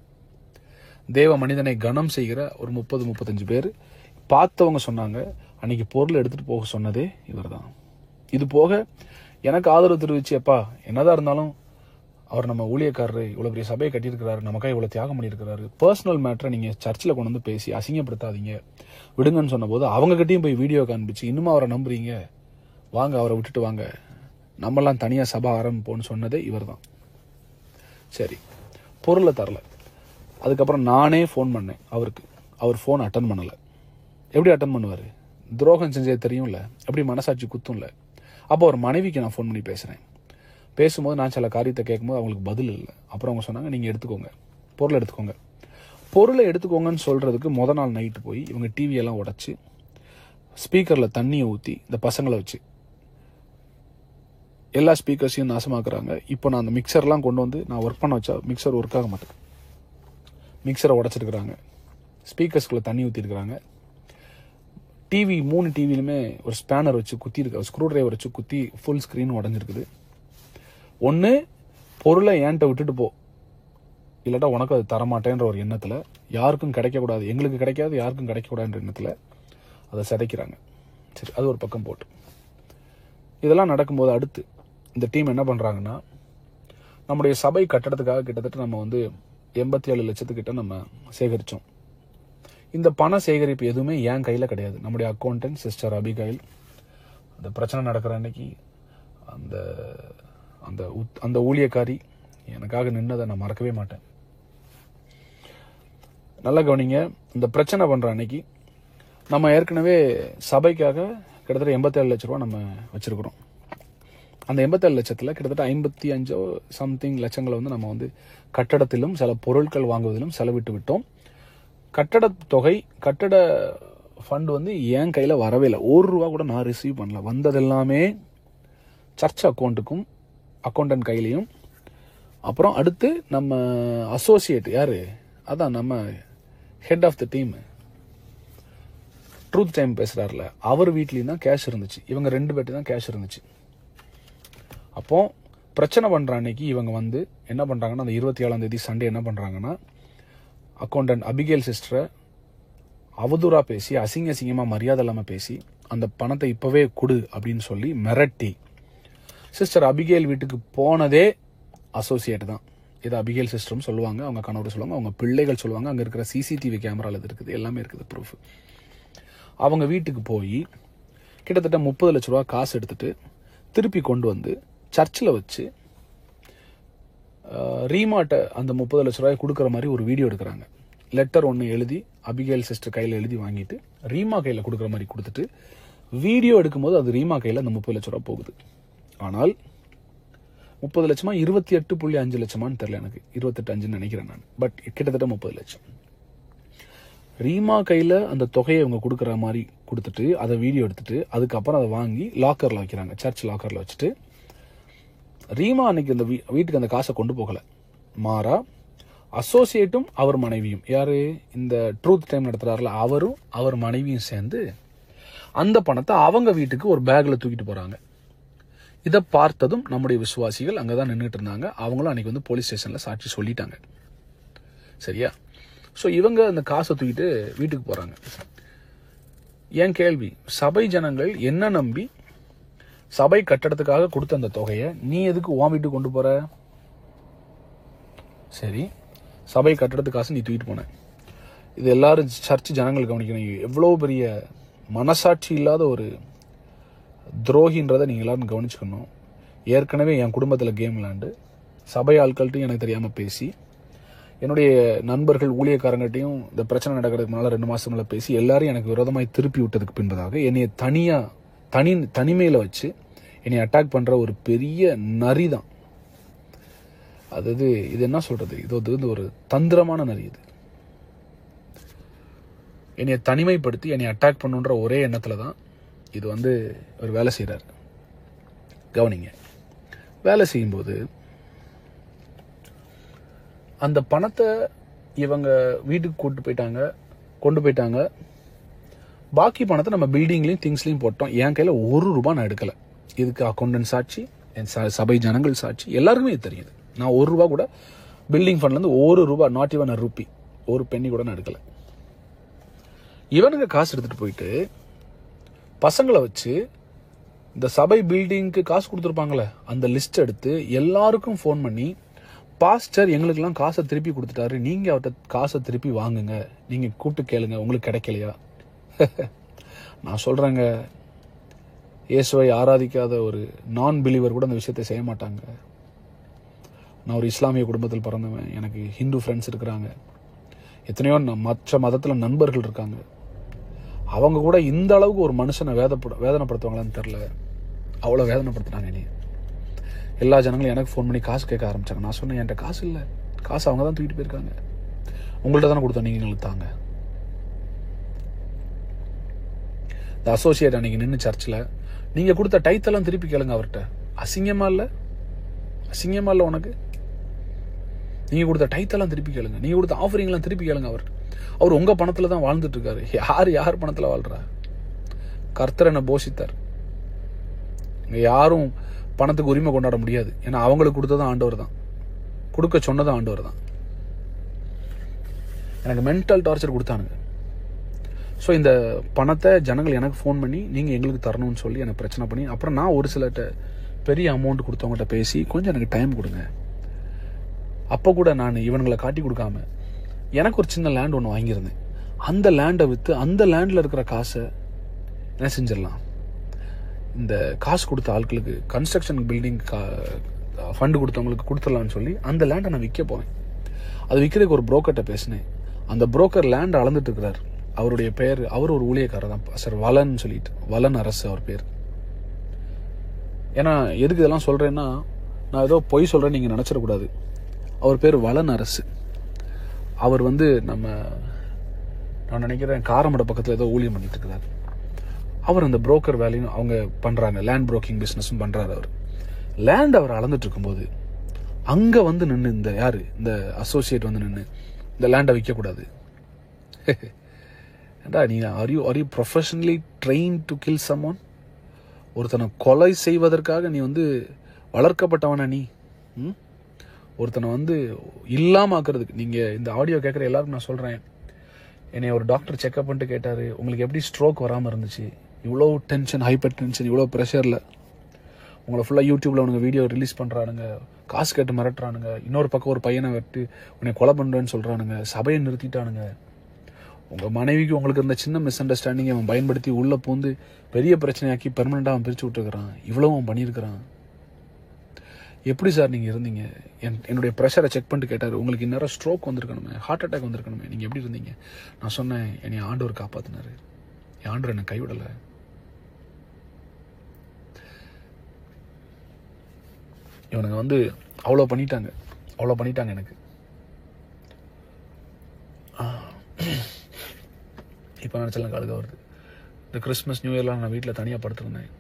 தேவ மனிதனை கனம் செய்கிற ஒரு 30-35 பேர் பார்த்தவங்க சொன்னாங்க, அன்னைக்கு பொருள் எடுத்துட்டு போக சொன்னதே இவர் தான். இது போக எனக்கு ஆதரவு தெரிவிச்சு, அப்பா என்னதான் இருந்தாலும் அவர் நம்ம ஊழியக்காரரு, இவ்வளோ பெரிய சபையை கட்டியிருக்கிறாரு, நமக்காக இவ்வளோ தியாகம் பண்ணியிருக்கிறாரு, பர்சனல் மேட்டரை நீங்கள் சர்ச்சில் கொண்டு வந்து பேசி அசிங்கப்படுத்தாதீங்க, விடுங்கன்னு சொன்னபோது அவங்ககிட்டையும் போய் வீடியோ காண்பிச்சு, இன்னும் அவரை நம்புறீங்க, வாங்க அவரை விட்டுட்டு வாங்க, நம்மெல்லாம் தனியாக சபை ஆரம்பிப்போன்னு சொன்னதே இவர் தான். சரி, பொருளை தரல. அதுக்கப்புறம் நானே ஃபோன் பண்ணேன் அவருக்கு. அவர் ஃபோன் அட்டன் பண்ணலை. எப்படி அட்டன் பண்ணுவார்? துரோகம் செஞ்சது தெரியும்ல, எப்படி மனசாட்சி குத்தும்ல. அப்போ ஒரு மனைவிக்கு நான் ஃபோன் பண்ணி பேசும்போது நான் சில காரியத்தை கேட்கும்போது அவங்களுக்கு பதில் இல்லை. அப்புறம் அவங்க சொன்னாங்க, நீங்கள் எடுத்துக்கோங்க, பொருளை எடுத்துக்கோங்க. பொருளை எடுத்துக்கோங்கன்னு சொல்கிறதுக்கு முத நாள் நைட்டு போய் இவங்க டிவியெல்லாம் உடச்சி ஸ்பீக்கரில் தண்ணியை ஊற்றி இந்த பசங்களை வச்சு எல்லா ஸ்பீக்கர்ஸையும் நாசமாக்குறாங்க. இப்போ நான் அந்த மிக்சர்லாம் கொண்டு வந்து நான் ஒர்க் பண்ண வச்சா மிக்சர் ஒர்க் ஆக மாட்டேன். மிக்சரை உடச்சிருக்கிறாங்க, ஸ்பீக்கர்ஸ்குள்ளே தண்ணி ஊற்றிருக்கிறாங்க. டிவி 3 டிவிலுமே ஒரு ஸ்பேனர் வச்சு குத்திருக்கு, ஸ்க்ரூ டிரைவர் வச்சு குத்தி ஃபுல் ஸ்க்ரீன் உடஞ்சிருக்குது. ஒன்று பொருளை ஏன்ட்ட விட்டுட்டு போ, இல்லாட்டா உனக்கு அது தரமாட்டேன்ற ஒரு எண்ணத்தில், யாருக்கும் கிடைக்கக்கூடாது, எங்களுக்கு கிடைக்காது யாருக்கும் கிடைக்கக்கூடாதுன்ற எண்ணத்தில் அதை சிதைக்கிறாங்க. சரி, அது ஒரு பக்கம் போட்டு இதெல்லாம் நடக்கும்போது அடுத்து இந்த டீம் என்ன பண்ணுறாங்கன்னா, நம்முடைய சபை கட்டடத்துக்காக கிட்டத்தட்ட நம்ம வந்து 87 லட்சத்துக்கிட்ட நம்ம சேகரித்தோம். இந்த பண சேகரிப்பு எதுவுமே என் கையில் கிடையாது. நம்முடைய அக்கௌண்டன்ட் சிஸ்டர் அபிகாயில் அந்த பிரச்சனை நடக்கிற அன்னைக்கு அந்த அந்த அந்த ஊழியக்காரி எனக்காக நின்னதை நான் மறக்கவே மாட்டேன். நல்லா கவனிங்க, இந்த பிரச்சனை பண்ணுற அன்னைக்கு நம்ம ஏற்கனவே சபைக்காக கிட்டத்தட்ட 87 லட்ச ரூபா நம்ம வச்சிருக்கிறோம். அந்த 87 லட்சத்தில் கிட்டத்தட்ட 55 சம்திங் லட்சங்களை வந்து நம்ம வந்து கட்டடத்திலும் சில பொருட்கள் வாங்குவதிலும் செலவிட்டு விட்டோம். கட்டட தொகை, கட்டட ஃபண்ட் வந்து என் கையில் வரவே இல்லை. 1 ரூபா கூட நான் ரிசீவ் பண்ணல. வந்ததெல்லாமே சர்ச் அக்கௌண்ட்டுக்கும் அக்கௌண்டன்ட் கையிலையும். அப்புறம் அடுத்து நம்ம அசோசியேட் யாரு, அதான் நம்ம head of the team truth time பேசுறாருல, அவர் வீட்லேயும் தான் கேஷ் இருந்துச்சு. இவங்க 2 பேர்ட்டு தான் கேஷ் இருந்துச்சு. அப்போ பிரச்சனை பண்ற அன்னைக்கு இவங்க வந்து என்ன பண்றாங்கன்னா, அந்த 27ஆம் தேதி சண்டே என்ன பண்றாங்கன்னா, அக்கௌண்டன்ட் அபிகேல் சிஸ்டரை அவதூறா பேசி, அசிங்கமா மரியாதை இல்லாமல் பேசி, அந்த பணத்தை இப்பவே கொடு அப்படின்னு சொல்லி மிரட்டி, சிஸ்டர் அபிகேல் வீட்டுக்கு போனதே அசோசியேட் தான். இது அபிகேல் சிஸ்டரும் சொல்லுவாங்க, அவங்க கணவர் சொல்லுவாங்க, அவங்க பிள்ளைகள் சொல்லுவாங்க, அங்கே இருக்கிற CCTV கேமராவில் இது இருக்குது, எல்லாமே இருக்குது ப்ரூஃப். அவங்க வீட்டுக்கு போய் கிட்டத்தட்ட 30 லட்ச ரூபா காசு எடுத்துட்டு திருப்பி கொண்டு வந்து சர்ச்சில் வச்சு ரீமாட்ட அந்த 30 லட்ச ரூபாய் கொடுக்குற மாதிரி ஒரு வீடியோ எடுக்கிறாங்க. லெட்டர் ஒன்று எழுதி அபிகேல் சிஸ்டர் கையில் எழுதி வாங்கிட்டு ரீமா கையில் கொடுக்குற மாதிரி கொடுத்துட்டு வீடியோ எடுக்கும்போது அது ரீமா கையில் அந்த 30 லட்ச ரூபா போகுது. ஆனால் 30 லட்சமா 28.5 லட்சமான்னு தெரியல, எனக்கு 28.5 நினைக்கிறேன் நான். பட் கிட்டத்தட்ட 30 லட்சம். ரீமா கையில் அந்த தொகையை அவங்க கொடுக்குற மாதிரி கொடுத்துட்டு அதை வீடியோ எடுத்துட்டு அதுக்கப்புறம் அதை வாங்கி லாக்கரில் வைக்கிறாங்க, சர்ச் லாக்கரில் வச்சுட்டு. ரீமா அன்னைக்கு அந்த வீட்டுக்கு அந்த காசை கொண்டு போகல, மாறா அசோசியேட்டும் அவர் மனைவியும், யாரு இந்த ட்ரூத் டைம் நடத்துறாருல அவரும் அவர் மனைவியும் சேர்ந்து அந்த பணத்தை அவங்க வீட்டுக்கு ஒரு பேக்ல தூக்கிட்டு போறாங்க. இதை பார்த்ததும் நம்முடைய விசுவாசிகள் அங்கதான் நின்றுட்டு இருந்தாங்க. அவங்களும் அன்னைக்கு வந்து போலீஸ் ஸ்டேஷன்ல சாட்சி சொல்லிட்டாங்க. சரியா? ஸோ இவங்க அந்த காசை தூக்கிட்டு வீட்டுக்கு போறாங்க. என் கேள்வி, சபை ஜனங்கள் என்ன நம்பி சபை கட்டடத்துக்காக கொடுத்த அந்த தொகையை நீ எதுக்கு உன் வீட்டுக்கு கொண்டு போற? சரி, சபை கட்டடத்து காசு நீ தூக்கிட்டு போன. இது எல்லாரும் சர்ச் ஜனங்கள் கவனிக்கணும். எவ்வளோ பெரிய மனசாட்சி இல்லாத ஒரு துரோகின்றதை நீங்கள் எல்லாரும் கவனிச்சுக்கணும். ஏற்கனவே என் குடும்பத்தில் கேம் விளாண்டு சபை ஆட்கள்கிட்டையும் எனக்கு தெரியாமல் பேசி, என்னுடைய நண்பர்கள் ஊழியக்காரங்கள்ட்டையும் இந்த பிரச்சனை நடக்கிறதுக்கு முன்னால் 2 மாதம் பேசி எல்லாரும் எனக்கு விரோதமாய் திருப்பி விட்டதுக்கு பின்பதாக என்னைய தனிமையில் வச்சு என்னை அட்டாக் பண்ணுற ஒரு பெரிய நரி தான். அதாவது இது என்ன சொல்றது, இது வந்து ஒரு தந்திரமான நரி. இது என்னைய தனிமைப்படுத்தி என்னை அட்டாக் பண்ணுன்ற ஒரே எண்ணத்துல தான் இது வந்து ஒரு வேலை செய்யறாரு. கவனிங்க, வேலை செய்யும்போது அந்த பணத்தை இவங்க வீட்டுக்கு கொண்டு போயிட்டாங்க. பாக்கி பணத்தை நம்ம பில்டிங்லையும் திங்ஸ்லையும் போட்டோம். என் கையில் ₹1 நான் எடுக்கல. இதுக்கு அக்கௌண்டன்ட் சாட்சி, என் சபை ஜனங்கள் சாட்சி, எல்லாருக்குமே இது தெரியுது. நான் ₹1 கூட பில்டிங் ஃபண்ட்லேருந்து ₹1, நாட் ஈவன் ரூபி, ஒரு பென்னி கூட நான் எடுக்கல. இவனுங்க காசு எடுத்துட்டு போயிட்டு பசங்களை வச்சு இந்த சபை பில்டிங்க்கு காசு கொடுத்துருப்பாங்களே அந்த லிஸ்ட் எடுத்து எல்லாருக்கும் ஃபோன் பண்ணி, பாஸ்டர் எங்களுக்கெல்லாம் காசை திருப்பி கொடுத்துட்டாரு, நீங்க அவர்கிட்ட காசை திருப்பி வாங்குங்க, நீங்க கூப்பிட்டு கேளுங்க, உங்களுக்கு கிடைக்கலையா? நான் சொல்றேங்க, இயேசுவை ஆராதிக்காத ஒரு நான் பிலீவர் கூட அந்த விஷயத்தை செய்ய மாட்டாங்க. நான் ஒரு இஸ்லாமிய குடும்பத்தில் பிறந்தவன், எனக்கு ஹிந்து ஃப்ரெண்ட்ஸ் இருக்கிறாங்க, எத்தனையோ மற்ற மதத்தில் நண்பர்கள் இருக்காங்க. அவங்க கூட இந்த அளவுக்கு ஒரு மனுஷனை வேதனைப்படுத்துவாங்களான்னு தெரில, அவ்வளோ வேதனைப்படுத்துனாங்க. நீ எல்லா ஜனங்களும் எனக்கு ஃபோன் பண்ணி காசு கேட்க ஆரம்பிச்சாங்க. நான் சொன்னேன், என்கிட்ட காசு இல்லை, காசு அவங்க தான் தூக்கிட்டு போயிருக்காங்க, உங்கள்கிட்ட தானே கொடுத்தோம், நீங்கள் எங்களுக்கு தாங்க. இந்த அசோசியேட் அன்னைக்கு நின்று சர்ச்சில் நீங்கள் கொடுத்த டைத்தெல்லாம் திருப்பி கேளுங்க அவர்கிட்ட. அசிங்கமா இல்லை? அசிங்கமா இல்லை உனக்கு? நீங்கள் கொடுத்த டைத்தெல்லாம் திருப்பி கேளுங்க, நீங்கள் கொடுத்த ஆஃபரிங்லாம் திருப்பி கேளுங்க. அவர் உங்கள் பணத்தில் தான் வாழ்ந்துட்டு இருக்காரு. யார் பணத்தில் வாழ்றா? கர்த்தர் என்ன போஷித்தார். இங்கே யாரும் பணத்துக்கு உரிமை கொண்டாட முடியாது. ஏன்னா அவங்களுக்கு கொடுத்ததும் ஆண்டவர் தான், கொடுக்க சொன்னதும் ஆண்டவர் தான். எனக்கு மென்டல் டார்ச்சர் கொடுத்தானுங்க. ஸோ இந்த பணத்தை ஜனங்கள் எனக்கு ஃபோன் பண்ணி நீங்கள் எங்களுக்கு தரணும்னு சொல்லி எனக்கு பிரச்சனை பண்ணி, அப்புறம் நான் ஒரு சிலர்கிட்ட பெரிய அமௌண்ட் கொடுத்தவங்ககிட்ட பேசி கொஞ்சம் எனக்கு டைம் கொடுங்க. அப்போ கூட நான் இவனுங்களை காட்டி கொடுக்காம எனக்கு ஒரு சின்ன லேண்ட் ஒன்று வாங்கியிருந்தேன். அந்த லேண்டை விற்று அந்த லேண்டில் இருக்கிற காசை என்ன செஞ்சிடலாம், இந்த காசு கொடுத்த ஆட்களுக்கு கன்ஸ்ட்ரக்ஷன் பில்டிங் ஃபண்டு கொடுத்தவங்களுக்கு கொடுத்துடலான்னு சொல்லி அந்த லேண்டை நான் விற்க போனேன். அது விற்கிறதுக்கு ஒரு புரோக்கர்கிட்ட பேசினேன். அந்த புரோக்கர் லேண்டை அளந்துட்டு இருக்கிறார். அவருடைய பேர், அவர் ஒரு ஊழியக்காரர் தான் சார், வலன் சொல்லிட்டு, வலன் அரசு அவர் பேர். ஏன்னா எதுக்கு இதெல்லாம் சொல்றேன்னா, நான் ஏதோ பொய் சொல்றேன்னு நீங்க நினைச்சிடக்கூடாது. அவர் பேர் வலன் அரசு. அவர் வந்து நான் நினைக்கிறேன் காரமடை பக்கத்தில் ஏதோ ஊழியம் பண்ணிட்டு இருக்கிறார். அவர் அந்த புரோக்கர் வேலையும் அவங்க பண்றாங்க, லேண்ட் புரோக்கிங் பிசினஸும் பண்றாரு. அவர் லேண்ட் அவர் அளந்துட்டு இருக்கும்போது அங்க வந்து நின்று இந்த அசோசியேட் வந்து நின்று இந்த லேண்டை விற்க கூடாது. நீ are you professionally train to kill someone? ஒருத்தனை கொலை செய்வதற்காக நீ வந்து வளர்க்கப்பட்டவனா? நீ ஒருத்தனை வந்து இல்லாம ஆக்குறதுக்கு. நீங்க இந்த ஆடியோ கேட்குற எல்லாருக்கும் நான் சொல்றேன், என்னை ஒரு டாக்டர் செக்அப் பண்ணிட்டு கேட்டாரு, உங்களுக்கு எப்படி ஸ்ட்ரோக் வராமல் இருந்துச்சு? இவ்வளோ டென்ஷன், ஹைப்பர் டென்ஷன், இவ்வளோ ப்ரெஷரில் உங்களை ஃபுல்லாக யூடியூப்ல உனக்கு வீடியோ ரிலீஸ் பண்ணுறானுங்க, காசு கேட்டு மிரட்டுறானுங்க, இன்னொரு பக்கம் ஒரு பையனை வெட்டு உன்னை கொலை பண்ணுறேன்னு சொல்கிறானுங்க, சபையை நிறுத்திட்டானுங்க. உங்கள் மனைவிக்கு உங்களுக்கு இருந்த சின்ன மிஸ் அண்டர்ஸ்டாண்டிங் அவன் பயன்படுத்தி உள்ளே பூந்து பெரிய பிரச்சனையாக்கி பெர்மனெண்ட்டாக அவன் பிரித்து விட்டுருக்கிறான். இவ்வளோ அவன் பண்ணியிருக்கிறான். எப்படி சார் நீங்கள் இருந்தீங்க? என்னுடைய ப்ரெஷரை செக் பண்ணிட்டு கேட்டார், உங்களுக்கு இந்நேரம் ஸ்ட்ரோக் வந்திருக்கணுமே, ஹார்ட் அட்டாக் வந்திருக்கணுமே, நீங்கள் எப்படி இருந்தீங்க? நான் சொன்னேன், என்னை ஆண்டவர் காப்பாற்றினாரு, என் ஆண்டவர் என்னை கைவிடலை. இவனுங்க வந்து அவ்வளோ பண்ணிட்டாங்க எனக்கு. இப்போ நினச்சலாம் கழுக வருது. இந்த கிறிஸ்மஸ் நியூ இயர்லாம் நான் வீட்டில் தனியாக படுத்துருந்தேன்.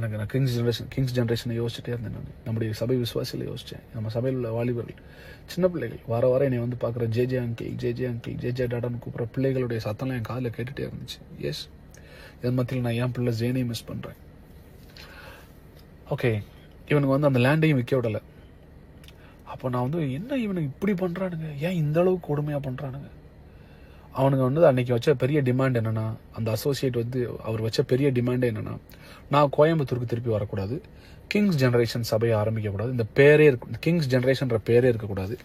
நான் கிங்ஸ் ஜென்ரேஷனை யோசிச்சுட்டே இருந்தேன். நான் நம்முடைய சபை விசுவாசியில் யோசித்தேன். நம்ம சபையில் உள்ள வாலிபர்கள், சின்ன பிள்ளைகள் வார என்னை வந்து பார்க்குற ஜேஜே அங்கிள் ஜேஜே டாடான்னு கூப்பிட்ற பிள்ளைகளுடைய சத்தம்லாம் என் காதில் கேட்டுகிட்டே இருந்துச்சு. எஸ், இதன் மத்தியில் நான் என் பிள்ளை ஜேனை மிஸ் பண்ணுறேன். ஓகே, இவனுக்கு வந்து அந்த லேண்டையும் விற்க விடலை. அப்போ நான் வந்து என்ன இவனுக்கு இப்படி பண்ணுறானுங்க, ஏன் இந்த அளவுக்கு கொடுமையாக பண்ணுறானுங்க? அவனுங்க வந்து அன்னைக்கு வச்ச பெரிய டிமாண்ட் என்னன்னா, அந்த அசோசியேட் வந்து அவர் வச்ச பெரிய டிமாண்டே என்னன்னா, நான் கோயம்புத்தூருக்கு திருப்பி வரக்கூடாது, கிங்ஸ் ஜெனரேஷன் சபையை ஆரம்பிக்கக்கூடாது, இந்த பேரே இருக்கு, கிங்ஸ் ஜெனரேஷன்ற பேரே இருக்கக்கூடாது,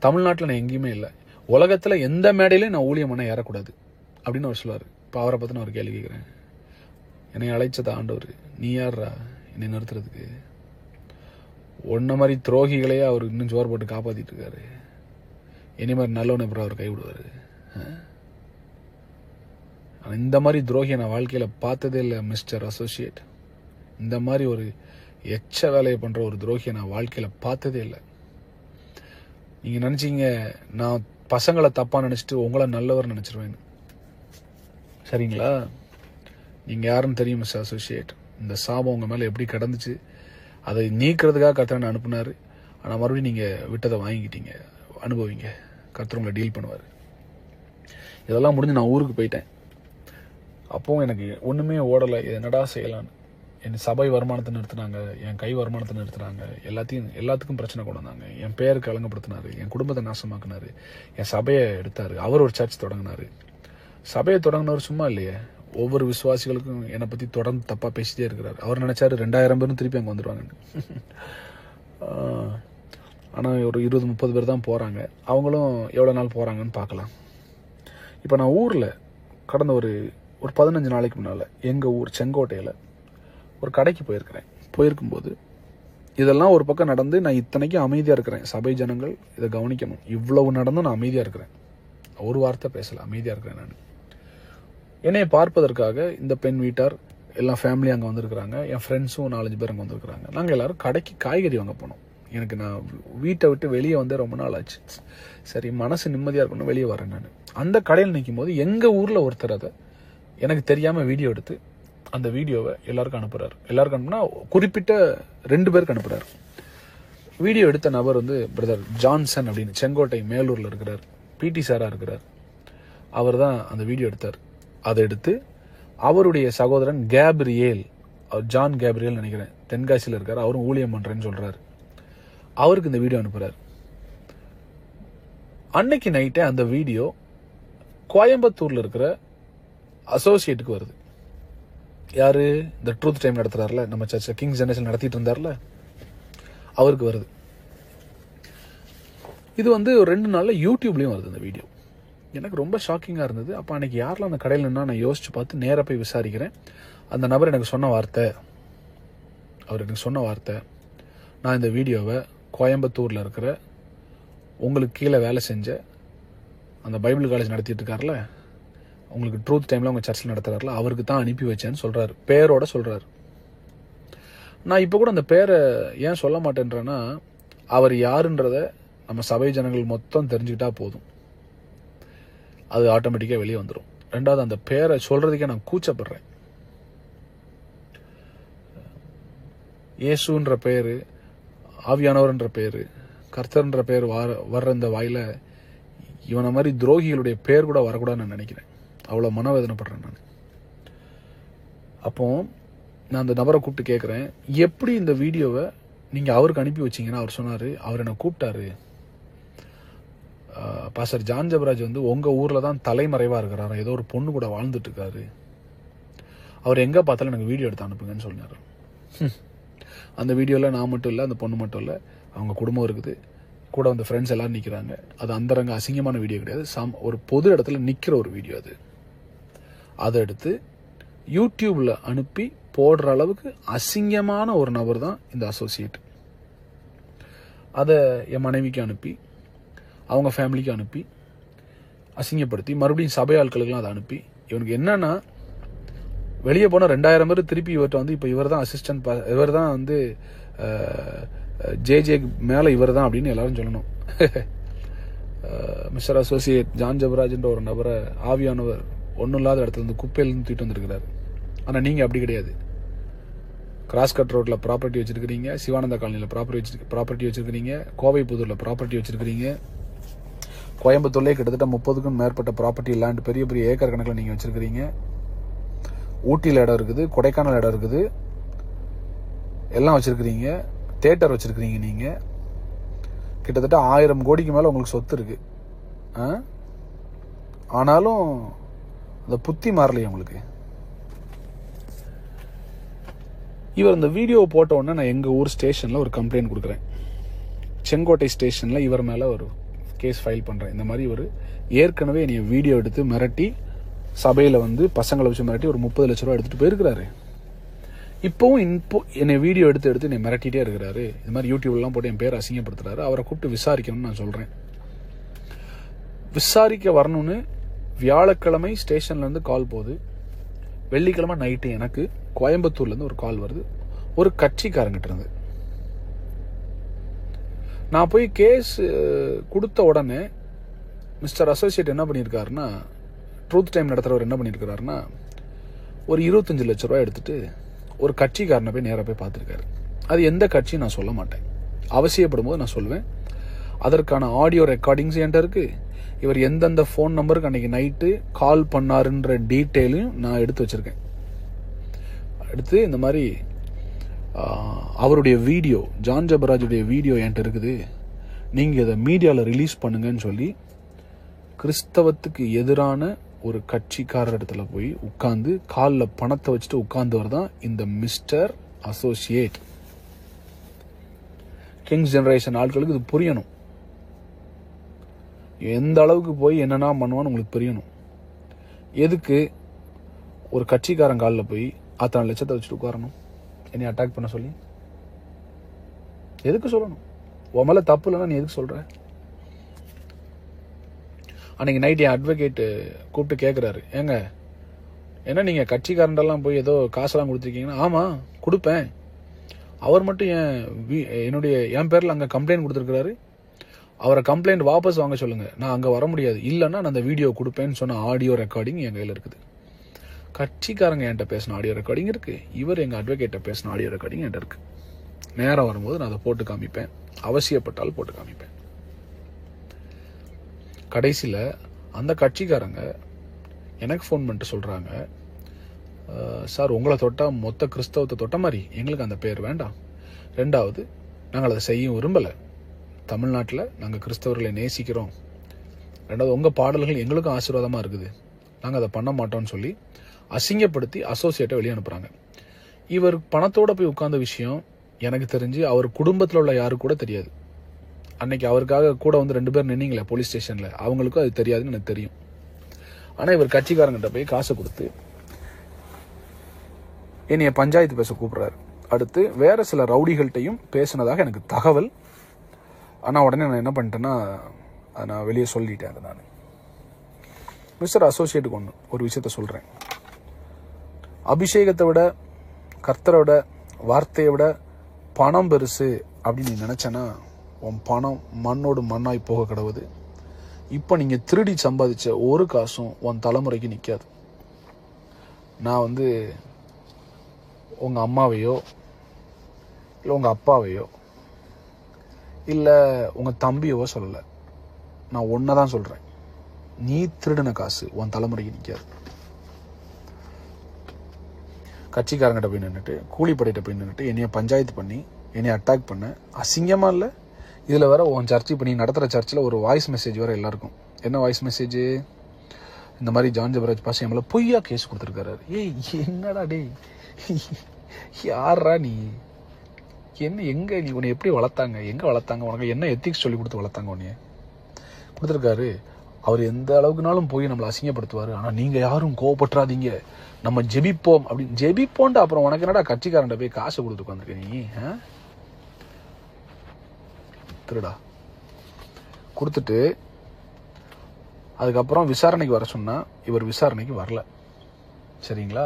தமிழ்நாட்டில் நான் எங்கேயுமே இல்லை, உலகத்தில் எந்த மேடையிலையும் நான் ஊழியம் பண்ண ஏறக்கூடாது அப்படின்னு அவர் சொல்லுவார். இப்போ அவரை பற்றி நான் ஒரு கேள்வி கேட்குறேன். என்னை அழைச்சது ஆண்டவர், நீ யார்ரா என்னை நிறுத்துறதுக்கு? ஒன்ன மாதிரி துரோகிகளையே அவர் இன்னும் ஜோர் போட்டு காப்பாற்றிட்டு இருக்காரு. இனி மாதிரி நல்லவனை அப்புறம் அவர் கைவிடுவார். இந்த மாதிரி துரோகியை நான் வாழ்க்கையில் பார்த்ததே இல்லை மிஸ்டர் அசோசியேட். இந்த மாதிரி ஒரு எச்ச வேலையை பண்ணுற ஒரு துரோகியை நான் வாழ்க்கையில் பார்த்ததே இல்லை. நீங்கள் நினச்சிங்க நான் பசங்களை தப்பாக நினச்சிட்டு உங்களை நல்லவர் நினச்சிருவேன். சரிங்களா? நீங்கள் யாருன்னு தெரியும் மிஸ்டர் அசோசியேட். இந்த சாபம் உங்கள் மேலே எப்படி கிடந்துச்சு, அதை நீக்கிறதுக்காக கர்த்தர் அனுப்புனார். ஆனால் மறுபடியும் நீங்கள் விட்டதை வாங்கிக்கிட்டீங்க, அனுபவிங்க, கர்த்தர் உங்களை டீல் பண்ணுவார். இதெல்லாம் முடிஞ்சு நான் ஊருக்கு போயிட்டேன். அப்போது எனக்கு ஒன்றுமே ஓடலை. இது என்னடா செய்யலான்னு. என் சபை வருமானத்தை நிறுத்தினாங்க, என் கை வருமானத்தை நிறுத்தினாங்க, எல்லாத்துக்கும் பிரச்சனை கொண்டு வந்தாங்க. என் பேருக்கு அலங்கப்படுத்தினாரு, என் குடும்பத்தை நாசமாக்குனாரு, என் சபையை எடுத்தார். அவர் ஒரு சர்ச் தொடங்கினார். சபையை தொடங்கினவர் சும்மா இல்லையே, ஒவ்வொரு விசுவாசிகளுக்கும் என்னை பற்றி தொடர்ந்து தப்பாக பேசிட்டே இருக்கிறார். அவர் நினச்சாரு 2000 பேரும் திருப்பி அங்கே வந்துடுவாங்கன்னு. ஆனால் ஒரு 20-30 பேர் தான் போகிறாங்க. அவங்களும் எவ்வளோ நாள் போகிறாங்கன்னு பார்க்கலாம். இப்போ நான் ஊரில் கடந்த ஒரு 15 நாளைக்கு முன்னால் எங்கள் ஊர் செங்கோட்டையில் ஒரு கடைக்கு போயிருக்கும்போது இதெல்லாம் ஒரு பக்கம் நடந்து நான் இத்தனைக்கும் அமைதியாக இருக்கிறேன். சபை ஜனங்கள் இதை கவனிக்கணும். இவ்வளவு நடந்தும் நான் அமைதியாக இருக்கிறேன், ஒரு வார்த்தை பேசலை, அமைதியாக இருக்கிறேன். நான் என்னையை பார்ப்பதற்காக இந்த பெண் வீட்டார் எல்லாம் ஃபேமிலி அங்கே வந்திருக்கிறாங்க. என் ஃப்ரெண்ட்ஸும் 4-5 பேர் அங்கே வந்திருக்கிறாங்க. நாங்கள் எல்லோரும் கடைக்கு காய்கறி வாங்க போனோம். நான் வீட்டை விட்டு வெளியே வந்து ரொம்ப நாள் ஆச்சு. சரி, மனசு நிம்மதியாக இருக்கணும், வெளியே வரேன். நான் அந்த கடையில் நிற்கும் போது எங்கள் ஊரில் ஒருத்தர் அதை எனக்கு தெரியாமல் வீடியோ எடுத்து அந்த வீடியோவை எல்லாருக்கும் அனுப்புகிறார். எல்லாருக்கும் அனுப்புனா குறிப்பிட்ட 2 பேருக்கு அனுப்புகிறார். வீடியோ எடுத்த நபர் வந்து பிரதர் ஜான்சன் அப்படின்னு செங்கோட்டை மேலூரில் இருக்கிறார், பிடி சாராக இருக்கிறார். அவர் தான் அந்த வீடியோ எடுத்தார். அதை எடுத்து அவருடைய சகோதரன் கேப்ரியேல், ஜான் கேப்ரியல் நினைக்கிறேன், தென்காசியில் இருக்கார், அவரும் ஊழியம் பண்ணுறேன்னு சொல்கிறார். அவருக்கு இந்த வீடியோ அனுப்புகிறார். அன்னைக்கு நைட்டே அந்த வீடியோ கோயம்புத்தூரில் இருக்கிற அசோசியேட்டுக்கு வருது. யாரு? இந்த ட்ரூத் டைம் நடத்துறாருல, நம்ம சர்ச்சில் கிங்ஸ் ஜெனரேஷன் நடத்திட்டு இருந்தார்ல, அவருக்கு வருது. இது வந்து ஒரு 2 நாளில் யூடியூப்லேயும் வருது இந்த வீடியோ. எனக்கு ரொம்ப ஷாக்கிங்காக இருந்தது. அப்போ அன்றைக்கி யாரெல்லாம் அந்த கடையில் நின்னா நான் யோசிச்சு பார்த்து நேராக போய் விசாரிக்கிறேன். அந்த நபர் எனக்கு சொன்ன வார்த்தை, நான் இந்த வீடியோவை கோயம்புத்தூரில் இருக்கிற உங்களுக்கு கீழே வேலை செஞ்ச அந்த பைபிள் காலேஜ் நடத்திட்டு இருக்கார்ல, உங்களுக்கு ட்ரூத் டைமில் உங்கள் சர்ச்சில் நடத்துகிறார்ல, அவருக்கு தான் அனுப்பி வச்சேன்னு சொல்கிறாரு, பேரோட சொல்கிறாரு. நான் இப்போ கூட அந்த பேரை ஏன் சொல்ல மாட்டேன்றேன்னா, அவர் யாருன்றத நம்ம சபை ஜனங்கள் மொத்தம் தெரிஞ்சுக்கிட்டா போதும், அது ஆட்டோமேட்டிக்காக வெளியே வந்துடும். 2வது, அந்த பேரை சொல்கிறதுக்கே நான் கூச்சப்படுறேன். இயேசுன்ற பேர், ஆவியானவர்ன்ற பேர், கர்த்தர்ன்ற பேர் வர்ற இந்த வாயில இவனை மாதிரி துரோகிகளுடைய பேர் கூட வரக்கூடாதுன்னு நான் நினைக்கிறேன். அவ்வளோ மனவேதனைப்படுறேன் நான். அப்போ நான் அந்த நபரை கூப்பிட்டு கேட்குறேன், எப்படி இந்த வீடியோவை நீங்கள் அவருக்கு அனுப்பி வச்சிங்கன்னா? அவர் சொன்னார், அவர் என்னை கூப்பிட்டாரு, பாஸ்டர் ஜான் ஜெபராஜ் வந்து உங்கள் ஊரில் தான் தலைமறைவாக இருக்கிறாரு, ஏதோ ஒரு பொண்ணு கூட வாழ்ந்துட்டு இருக்காரு, அவர் எங்கே பார்த்தாலும் எனக்கு வீடியோ எடுத்து அனுப்புங்கன்னு சொன்னார். அந்த வீடியோவில் நான் மட்டும் இல்லை, அந்த பொண்ணு மட்டும் இல்லை, அவங்க குடும்பம் இருக்குது, கூட வந்து ஃப்ரெண்ட்ஸ் எல்லோரும் நிற்கிறாங்க. அது அந்தரங்க அசிங்கமான வீடியோ கிடையாது, ஒரு பொது இடத்துல நிற்கிற ஒரு வீடியோ அது. அதை எடுத்து யூடியூப்பில் அனுப்பி போடுற அளவுக்கு அசிங்கமான ஒரு நபர் தான் இந்த அசோசியேட். அதை என் மனைவிக்கு அனுப்பி, அவங்க ஃபேமிலிக்கு அனுப்பி, அசிங்கப்படுத்தி மறுபடியும் சபை ஆட்களுக்கெல்லாம் அதை அனுப்பி, இவனுக்கு என்னன்னா வெளியே போனால் 2000 பேர் திருப்பி இவர்கிட்ட வந்து இப்போ இவர் தான் அசிஸ்டன்ட், இவர் தான் வந்து ஜே மேலே இவர் தான் அப்படின்னு எல்லாரும் சொல்லணும். மிஸ்டர் அசோசியேட் ஜான் ஜெபராஜ்ன்ற ஒரு நபரை ஆவியானவர் ஒன்றும் இல்லாத இடத்துல இருந்து குப்பையிலிருந்து தூக்கிட்டு வந்திருக்கிறாரு. ஆனால் நீங்கள் அப்படி கிடையாது. கிராஸ்கட் ரோட்டில் ப்ராப்பர்ட்டி வச்சிருக்கிறீங்க, சிவானந்தா காலனியில் ப்ராப்பர்ட்டி வச்சிருக்கிறீங்க, கோவை புதூரில் ப்ராப்பர்ட்டி வச்சிருக்கிறீங்க, கோயம்புத்தூர்லேயே கிட்டத்தட்ட 30க்கும் மேற்பட்ட ப்ராப்பர்ட்டி லேண்ட் பெரிய பெரிய ஏக்கர் கணக்கில் நீங்கள் வச்சிருக்கிறீங்க. ஊட்டியில் இடம் இருக்குது, கொடைக்கானல் இடம் இருக்குது, எல்லாம் வச்சிருக்கிறீங்க. தியேட்டர் வச்சிருக்கிறீங்க. நீங்கள் கிட்டத்தட்ட 1000 கோடிக்கு மேலே உங்களுக்கு சொத்து இருக்கு. ஆனாலும் அந்த புத்தி மாறலையே உங்களுக்கு. இவர் இந்த வீடியோவை போட்ட உடனே நான் எங்கள் ஊர் ஸ்டேஷனில் ஒரு கம்ப்ளைண்ட் கொடுக்குறேன். செங்கோட்டை ஸ்டேஷனில் இவர் மேலே ஒரு கேஸ் ஃபைல் பண்ணுறேன். இந்த மாதிரி இவர் ஏற்கனவே என்னை வீடியோ எடுத்து மிரட்டி சபையில் வந்து பசங்களை வச்சு மிரட்டி ஒரு 30 லட்ச ரூபா எடுத்துகிட்டு போயிருக்கிறாரு. இப்போவும் என்னை வீடியோ எடுத்து என்னை மிரட்டிகிட்டே இருக்கிறாரு. இது மாதிரி யூடியூப்லாம் போட்டு என் பேர் அசிங்கப்படுத்துறாரு. அவரை கூப்பிட்டு விசாரிக்கணும்னு நான் சொல்கிறேன். விசாரிக்க வரணும்னு வியாழக்கிழமை ஸ்டேஷன்லேருந்து கால் போகுது. வெள்ளிக்கிழமை நைட்டு எனக்கு கோயம்புத்தூர்லேருந்து ஒரு கால் வருது, ஒரு கட்சிக்காரங்கிட்ட இருந்து. நான் போய் கேஸ் கொடுத்த உடனே மிஸ்டர் அசோசியேட் என்ன பண்ணியிருக்காருன்னா, ட்ரூத் டைம் நடத்துகிறவர் என்ன பண்ணியிருக்கிறாருன்னா, ஒரு 25 லட்ச ரூபா எடுத்துட்டு ஒரு கட்சிக்காரனை போய் நேராக போய் பார்த்துருக்காரு. அது எந்த கட்சி நான் சொல்ல மாட்டேன், அவசியப்படும் போது நான் சொல்வேன். அதற்கான ஆடியோ ரெக்கார்டிங்ஸ் என்கிட்ட இருக்கு. இவர் எந்தெந்த ஃபோன் நம்பருக்கு அன்னைக்கு நைட்டு கால் பண்ணாருன்ற டீட்டெயிலையும் நான் எடுத்து வச்சிருக்கேன். அடுத்து இந்த மாதிரி அவருடைய வீடியோ, ஜான் ஜெபராஜுடைய வீடியோ என்கிட்ட இருக்குது, நீங்கள் இதை மீடியாவில் ரிலீஸ் பண்ணுங்கன்னு சொல்லி கிறிஸ்தவத்துக்கு எதிரான ஒரு கட்சிக்காரர் இடத்துல போய் உட்கார்ந்து காலில் பணத்தை வச்சுட்டு உட்கார்ந்தவர் தான் இந்த மிஸ்டர் அசோசியேட். கிங்ஸ் ஜெனரேஷன் ஆட்களுக்கு இது புரியணும். எந்த அளவுக்கு போய் என்னென்ன பண்ணுவான்னு உங்களுக்கு புரியணும். எதுக்கு ஒரு கட்சிக்காரன் காலில் போய் அத்தனை லட்சத்தை வச்சுட்டு உட்காரணும், என்னை அட்டாக் பண்ண சொல்லி? எதுக்கு சொல்லணும்? உன் மேலே தப்பு இல்லைன்னா நீ எதுக்கு சொல்ற? அன்னைக்கு நைட் என் அட்வொகேட்டு கூப்பிட்டு கேட்குறாரு, ஏங்க ஏன்னா நீங்கள் கட்சிக்காரண்டெல்லாம் போய் ஏதோ காசெல்லாம் கொடுத்துருக்கீங்கன்னா, ஆமாம் கொடுப்பேன். அவர் மட்டும் என் பேரில் அங்கே கம்ப்ளைண்ட் கொடுத்துருக்கிறாரு. அவரை கம்ப்ளைண்ட் வாபஸ் வாங்க சொல்லுங்க, நான் அங்கே வர முடியாது, இல்லைன்னா நான் அந்த வீடியோ கொடுப்பேன்னு சொன்ன ஆடியோ ரெக்கார்டிங் என் கையில் இருக்குது. கட்சிக்காரங்க என்கிட்ட பேசின ஆடியோ ரெக்கார்டிங் இருக்கு, இவர் எங்கள் அட்வொகேட்டை பேசின ஆடியோ ரெக்கார்டிங் என்கிட்ட இருக்கு. நேரம் வரும்போது நான் அதை போட்டு காமிப்பேன், அவசியப்பட்டால் போட்டு காமிப்பேன். கடைசியில் அந்த கட்சிக்காரங்க எனக்கு ஃபோன் பண்ணிட்டு சொல்கிறாங்க, சார் உங்களை தொட்டால் மொத்த கிறிஸ்தவத்தை தொட்ட மாதிரி, எங்களுக்கு அந்த பேர் வேண்டாம். ரெண்டாவது, நாங்கள் அதை செய்ய விரும்பலை. தமிழ்நாட்டில் நாங்கள் கிறிஸ்தவர்களை நேசிக்கிறோம். ரெண்டாவது, உங்கள் பாடல்கள் எங்களுக்கும் ஆசீர்வாதமாக இருக்குது, நாங்கள் அதை பண்ண மாட்டோம்னு சொல்லி அசிங்கப்படுத்தி அசோசியேட்டை வெளியே அனுப்புகிறாங்க. இவர் பணத்தோடு போய் உட்கார்ந்த விஷயம் எனக்கு தெரிஞ்சு அவர் குடும்பத்தில் உள்ள யாருக்கு கூட தெரியாது. அன்னைக்கு அவருக்காக கூட வந்து 2 பேர் நின்னீங்களே போலீஸ் ஸ்டேஷனில், அவங்களுக்கும் அது தெரியாதுன்னு எனக்கு தெரியும். ஆனால் இவர் கட்சிக்காரங்கிட்ட போய் காசை கொடுத்து என்னைய பஞ்சாயத்து பேச கூப்பிட்றாரு. அடுத்து வேற சில ரவுடிகள்கிட்டையும் பேசினதாக எனக்கு தகவல். ஆனால் உடனே நான் என்ன பண்ணிட்டேன்னா, அதை நான் வெளியே சொல்லிட்டேன். அதை நான் மிஸ்டர் அசோசியேட்டுக்கு ஒரு விஷயத்த சொல்கிறேன். அபிஷேகத்தை விட, கர்த்தரை விட, வார்த்தையை விட பணம் பெருசு அப்படின்னு நீ நினச்சேன்னா உன் பணம் மண்ணோடு மண்ணாய் போக கிடவுது. இப்போ நீங்கள் திருடி சம்பாதிச்ச ஒரு காசும் உன் தலைமுறைக்கு நிற்காது. நான் வந்து உங்கள் அம்மாவையோ இல்லை உங்கள் அப்பாவையோ இல்லை உங்கள் தம்பியவோ சொல்லலை, நான் ஒன்றை தான் சொல்கிறேன். நீ திருடின காசு உன் தலைமுறைக்கு நிற்காது. கட்சிக்காரங்கிட்ட போய் நின்றுட்டு, கூலிப்படையிட்ட போய் நின்றுட்டு என்னைய பஞ்சாயத்து பண்ணி என்னை அட்டாக் பண்ண அசிங்கமாக இல்லை? இதில் வேற உன் சர்ச் இப்போ நீ நடத்துகிற சர்ச்சில் ஒரு வாய்ஸ் மெசேஜ் வேறு எல்லாருக்கும். என்ன வாய்ஸ் மெசேஜ்? இந்த மாதிரி ஜான் ஜெபராஜ் பாஸ் என் மேலே பொய்யா கேஸ் கொடுத்துருக்காரு. ஏய் என்னடா டேய், யாரா நீ? என்ன எங்கே நீ உன்னை எப்படி வளர்த்தாங்க, எங்கே வளர்த்தாங்க, உனக்கு என்ன எத்திக்ஸ் சொல்லி கொடுத்து வளர்த்தாங்க உன்னைய கொடுத்துருக்காரு. அவர் எந்த அளவுக்குனாலும் போய் நம்மளை அசிங்கப்படுத்துவார். ஆனால் நீங்கள் யாரும் கோவப்பட்டுறாதீங்க, நம்ம ஜெபிப்போம் அப்படின்னு ஜெபிப்போன்ட்டு. அப்புறம் உனக்கு என்னடா கட்சிக்காரன்ட்ட போய் காசு கொடுத்து உட்காந்துருக்க நீ? திருடா கொடுத்துட்டு அதுக்கப்புறம் விசாரணைக்கு வர சொன்னா இவர் விசாரணைக்கு வரல. சரிங்களா?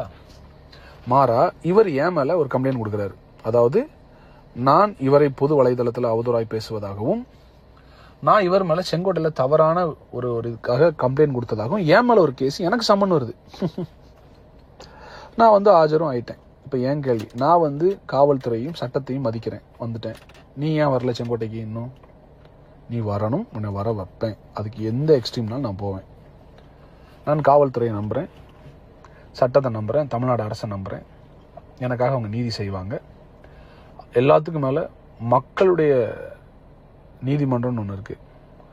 மாறா இவர் என் மேல ஒரு கம்ப்ளைண்ட் கொடுக்குறாரு. அதாவது நான் இவரை பொது வலைதளத்தில் அவதூறாய் பேசுவதாகவும், நான் இவர் மேல செங்கோட்டையில் தவறான ஒரு இதுக்காக கம்ப்ளைண்ட் கொடுத்ததாகவும் என் மேல ஒரு கேஸ் எனக்கு சம்மன் வருது. நான் வந்து ஆஜரும் ஆயிட்டேன். இப்போ ஏன் கேள்வி, நான் வந்து காவல்துறையும் சட்டத்தையும் மதிக்கிறேன், வந்துட்டேன். நீ ஏன் வரல செங்கோட்டைக்கு? இன்னும் நீ வரணும், உன்னை வர வைப்பேன். அதுக்கு எந்த எக்ஸ்ட்ரீம்னாலும் நான் போவேன். நான் காவல்துறையை நம்புகிறேன், சட்டத்தை நம்புகிறேன், தமிழ்நாடு அரசை நம்புகிறேன். எனக்காக அவங்க நீதி செய்வாங்க. எல்லாத்துக்கும் மேலே மக்களுடைய நீதிமன்றம்னு ஒன்று இருக்குது.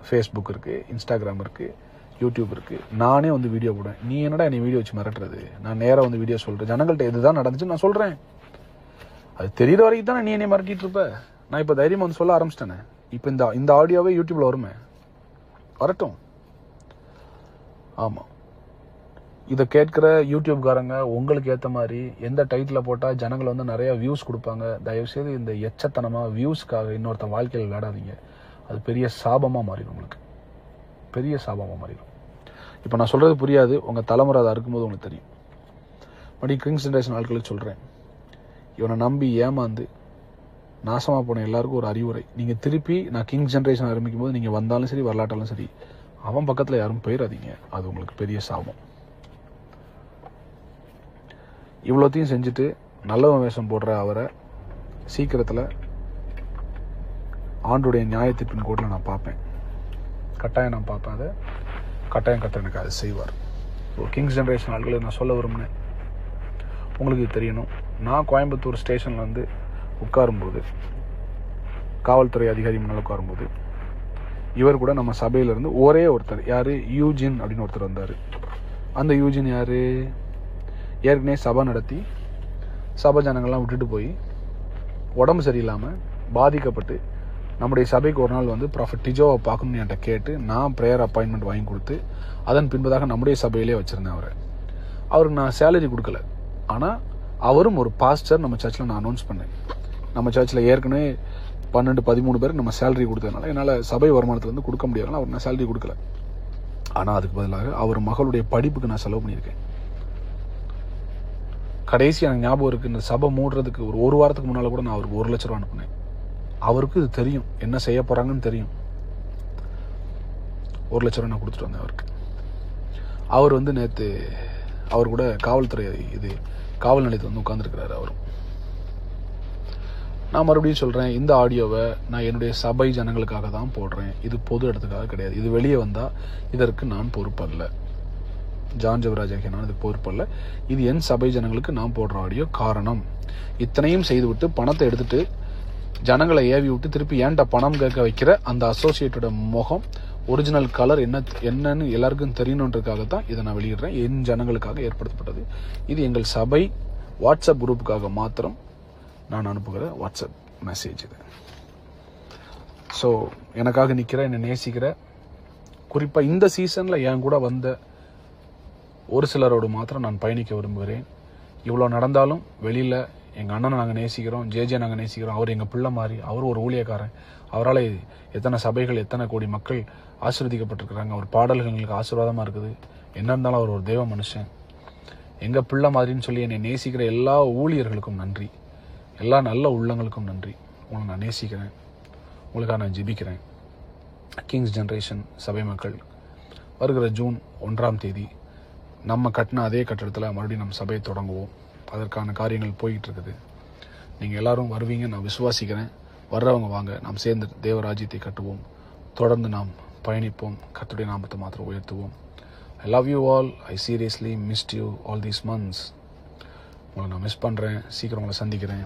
ஃபேஸ்புக் இருக்குது, இன்ஸ்டாகிராம் இருக்குது, யூடியூப் இருக்குது. நானே வந்து வீடியோ போடுவேன். நீ என்னடா என்னை வீடியோ வச்சு மிரட்டுறது? நான் நேராக வந்து வீடியோ சொல்கிறேன். ஜனங்கள்கிட்ட இதுதான் நடந்துச்சு நான் சொல்கிறேன். அது தெரிகிற வரைக்கும் தானே நீ என்னை மிரட்டிட்டு இருப்ப. நான் இப்போ தைரியமாக வந்து சொல்ல ஆரம்பிச்சிட்டேனே. இப்போ இந்த ஆடியோவே யூடியூப்பில் வருமே, வரட்டும். ஆமாம், இதை கேட்குற யூடியூப்காரங்க உங்களுக்கு ஏற்ற மாதிரி எந்த டைட்டில் போட்டால் ஜனங்கள் வந்து நிறையா வியூஸ் கொடுப்பாங்க, தயவுசெய்து இந்த எச்சத்தனமாக வியூஸ்க்காக இன்னொருத்த வாழ்க்கையில் விளையாடாதீங்க. அது பெரிய சாபமாக மாறிடும், உங்களுக்கு பெரிய சாபமாக மாறிடும். இப்போ நான் சொல்கிறது புரியாது, உங்கள் தலைமுறை அதை அறுக்கும்போது உங்களுக்கு தெரியும். மறுபடியும் கிங்ஸ் ஜென்ரேஷன் ஆட்களுக்கு சொல்கிறேன், இவனை நம்பி ஏமாந்து நாசமாக போன எல்லாருக்கும் ஒரு அறிவுரை. நீங்கள் திருப்பி நான் கிங்ஸ் ஜென்ரேஷன் ஆரம்பிக்கும் போது நீங்கள் வந்தாலும் சரி வரலாட்டாலும் சரி, அவன் பக்கத்தில் யாரும் போயிடாதீங்க. அது உங்களுக்கு பெரிய சாபம். இவ்வளோத்தையும் செஞ்சுட்டு நல்லவன் வேஷம் போடுற அவரை சீக்கிரத்தில் ஆண்டுடைய நியாயத்திற்பின் கோட்டில் நான் பார்ப்பேன். கட்டாயம் நான் பார்ப்பேன். அதை கட்டாயம் கட்ட எனக்கு அதை செய்வார். கிங்ஸ் ஜென்ரேஷன் ஆட்களுக்கு நான் சொல்ல விரும்பினேன், உங்களுக்கு தெரியணும். நான் கோயம்புத்தூர் ஸ்டேஷனில் வந்து உட்காரும்போது, காவல்துறை அதிகாரி முன்னால் உட்காரும்போது, இவர் கூட நம்ம சபையிலேருந்து ஒரே ஒருத்தர், யார், யூஜின் அப்படின்னு ஒருத்தர் வந்தார். அந்த யூஜின் யார், ஏற்கனவே சபை நடத்தி சபை ஜனங்கள்லாம் விட்டுட்டு போய் உடம்பு சரியில்லாமல் பாதிக்கப்பட்டு நம்முடைய சபைக்கு ஒரு நாள் வந்து ப்ராஃபட் டிஜோவை பார்க்கணும்னு என்கிட்ட கேட்டு நான் ப்ரேயர் அப்பாயின்மெண்ட் வாங்கி கொடுத்து அதன் பின்பதாக நம்முடைய சபையிலே வச்சுருந்தேன். அவருக்கு நான் சேலரி கொடுக்கல. ஆனால் அவரும் ஒரு பாஸ்டர் நம்ம சர்ச்சில் நான் அனௌன்ஸ் பண்ணேன். நம்ம சர்ச்சில் ஏற்கனவே 12-13 பேருக்கு நம்ம சேலரி கொடுத்ததுனால என்னால் சபை வருமானத்துலேருந்து கொடுக்க முடியாதுனால அவர் நான் சேலரி கொடுக்கல. ஆனால் அதுக்கு பதிலாக அவர் மகளுடைய படிப்புக்கு நான் செலவு பண்ணியிருக்கேன். கடைசி எனக்கு ஞாபகம் இருக்குது, இந்த சபை மூடுறதுக்கு ஒரு வாரத்துக்கு முன்னால் கூட நான் அவருக்கு 1 லட்ச ரூபா அனுப்புனேன். அவருக்கு இது தெரியும், என்ன செய்ய போகிறாங்கன்னு தெரியும். 1 லட்ச ரூபா நான் கொடுத்துட்டு வந்தேன் அவருக்கு. அவர் வந்து நேற்று அவர் கூட காவல்துறை காவல் நிலையத்தில் வந்து உட்காந்துருக்கிறாரு அவரும். நான் மறுபடியும் சொல்கிறேன், இந்த ஆடியோவை நான் என்னுடைய சபை ஜனங்களுக்காக தான் போடுறேன். இது பொது இடத்துக்காக கிடையாது. இது வெளியே வந்தால் இதற்கு நான் பொறுப்பல்ல. ஜான் ஜெபராஜ் ஆகிய நான் இதுக்கு பொறுப்பல்ல. இது என் சபை ஜனங்களுக்கு நான் போடுற ஆடியோ. காரணம், இத்தனையும் செய்துவிட்டு பணத்தை எடுத்துட்டு ஜனங்களை ஏவி விட்டு திருப்பி ஏன்டா பணம் கேட்க வைக்கிற அந்த அசோசியேட்டோட முகம், ஒரிஜினல் கலர் என்னன்னு எல்லாருக்கும் தெரியணுன்றதுக்காகத்தான் இதை நான் வெளியிடுறேன். என் ஜனங்களுக்காக ஏற்படுத்தப்பட்டது. இது எங்கள் சபை வாட்ஸ்அப் குரூப்புக்காக மாத்திரம் நான் அனுப்புகிற வாட்ஸ்அப் மெசேஜ் இது. ஸோ எனக்காக நிற்கிற, என்னை நேசிக்கிற, குறிப்பாக இந்த சீசனில் என் கூட வந்த ஒரு சிலரோடு மாத்திரம் நான் பயணிக்க விரும்புகிறேன். இவ்வளோ நடந்தாலும் வெளியில் எங்கள் அண்ணனை நாங்கள் நேசிக்கிறோம், ஜேஜே நாங்கள் நேசிக்கிறோம். அவர் எங்கள் பிள்ளை மாதிரி, அவர் ஒரு ஊழியக்காரன். அவரால் எத்தனை சபைகள், எத்தனை கோடி மக்கள் ஆசீர்வதிக்கப்பட்டிருக்கிறாங்க. அவர் பாடல்கள் எங்களுக்கு ஆசீர்வாதமாக இருக்குது. என்ன இருந்தாலும் அவர் ஒரு தெய்வ மனுஷன், எங்கள் பிள்ளை மாதிரின்னு சொல்லி என்னை நேசிக்கிற எல்லா ஊழியர்களுக்கும் நன்றி, எல்லா நல்ல உள்ளங்களுக்கும் நன்றி. உங்களை நான் நேசிக்கிறேன், உங்களுக்காக நான் ஜெபிக்கிறேன். கிங்ஸ் ஜென்ரேஷன் சபை மக்கள், வருகிற ஜூன் 1ஆம் தேதி நம்ம கட்டின அதே கட்டடத்தில் மறுபடியும் நம்ம சபையை தொடங்குவோம். அதற்கான காரியங்கள் போய்கிட்டு இருக்குது. நீங்கள் எல்லாரும் வருவீங்க நான் விசுவாசிக்கிறேன். வர்றவங்க வாங்க, நாம் சேர்ந்து தேவராஜ்யத்தை கட்டுவோம். தொடர்ந்து நாம் பயணிப்போம். கர்த்தருடைய நாமத்தை மாத்திரம் உயர்த்துவோம். I love you all. I seriously missed you all these months. உங்களை நான் மிஸ் பண்ணுறேன். சீக்கிரம் உங்களை சந்திக்கிறேன்.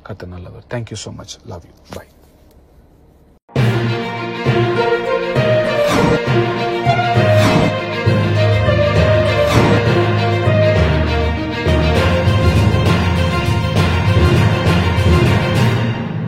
கர்த்தர் நல்லவர். Thank you so much. Love you. Bye.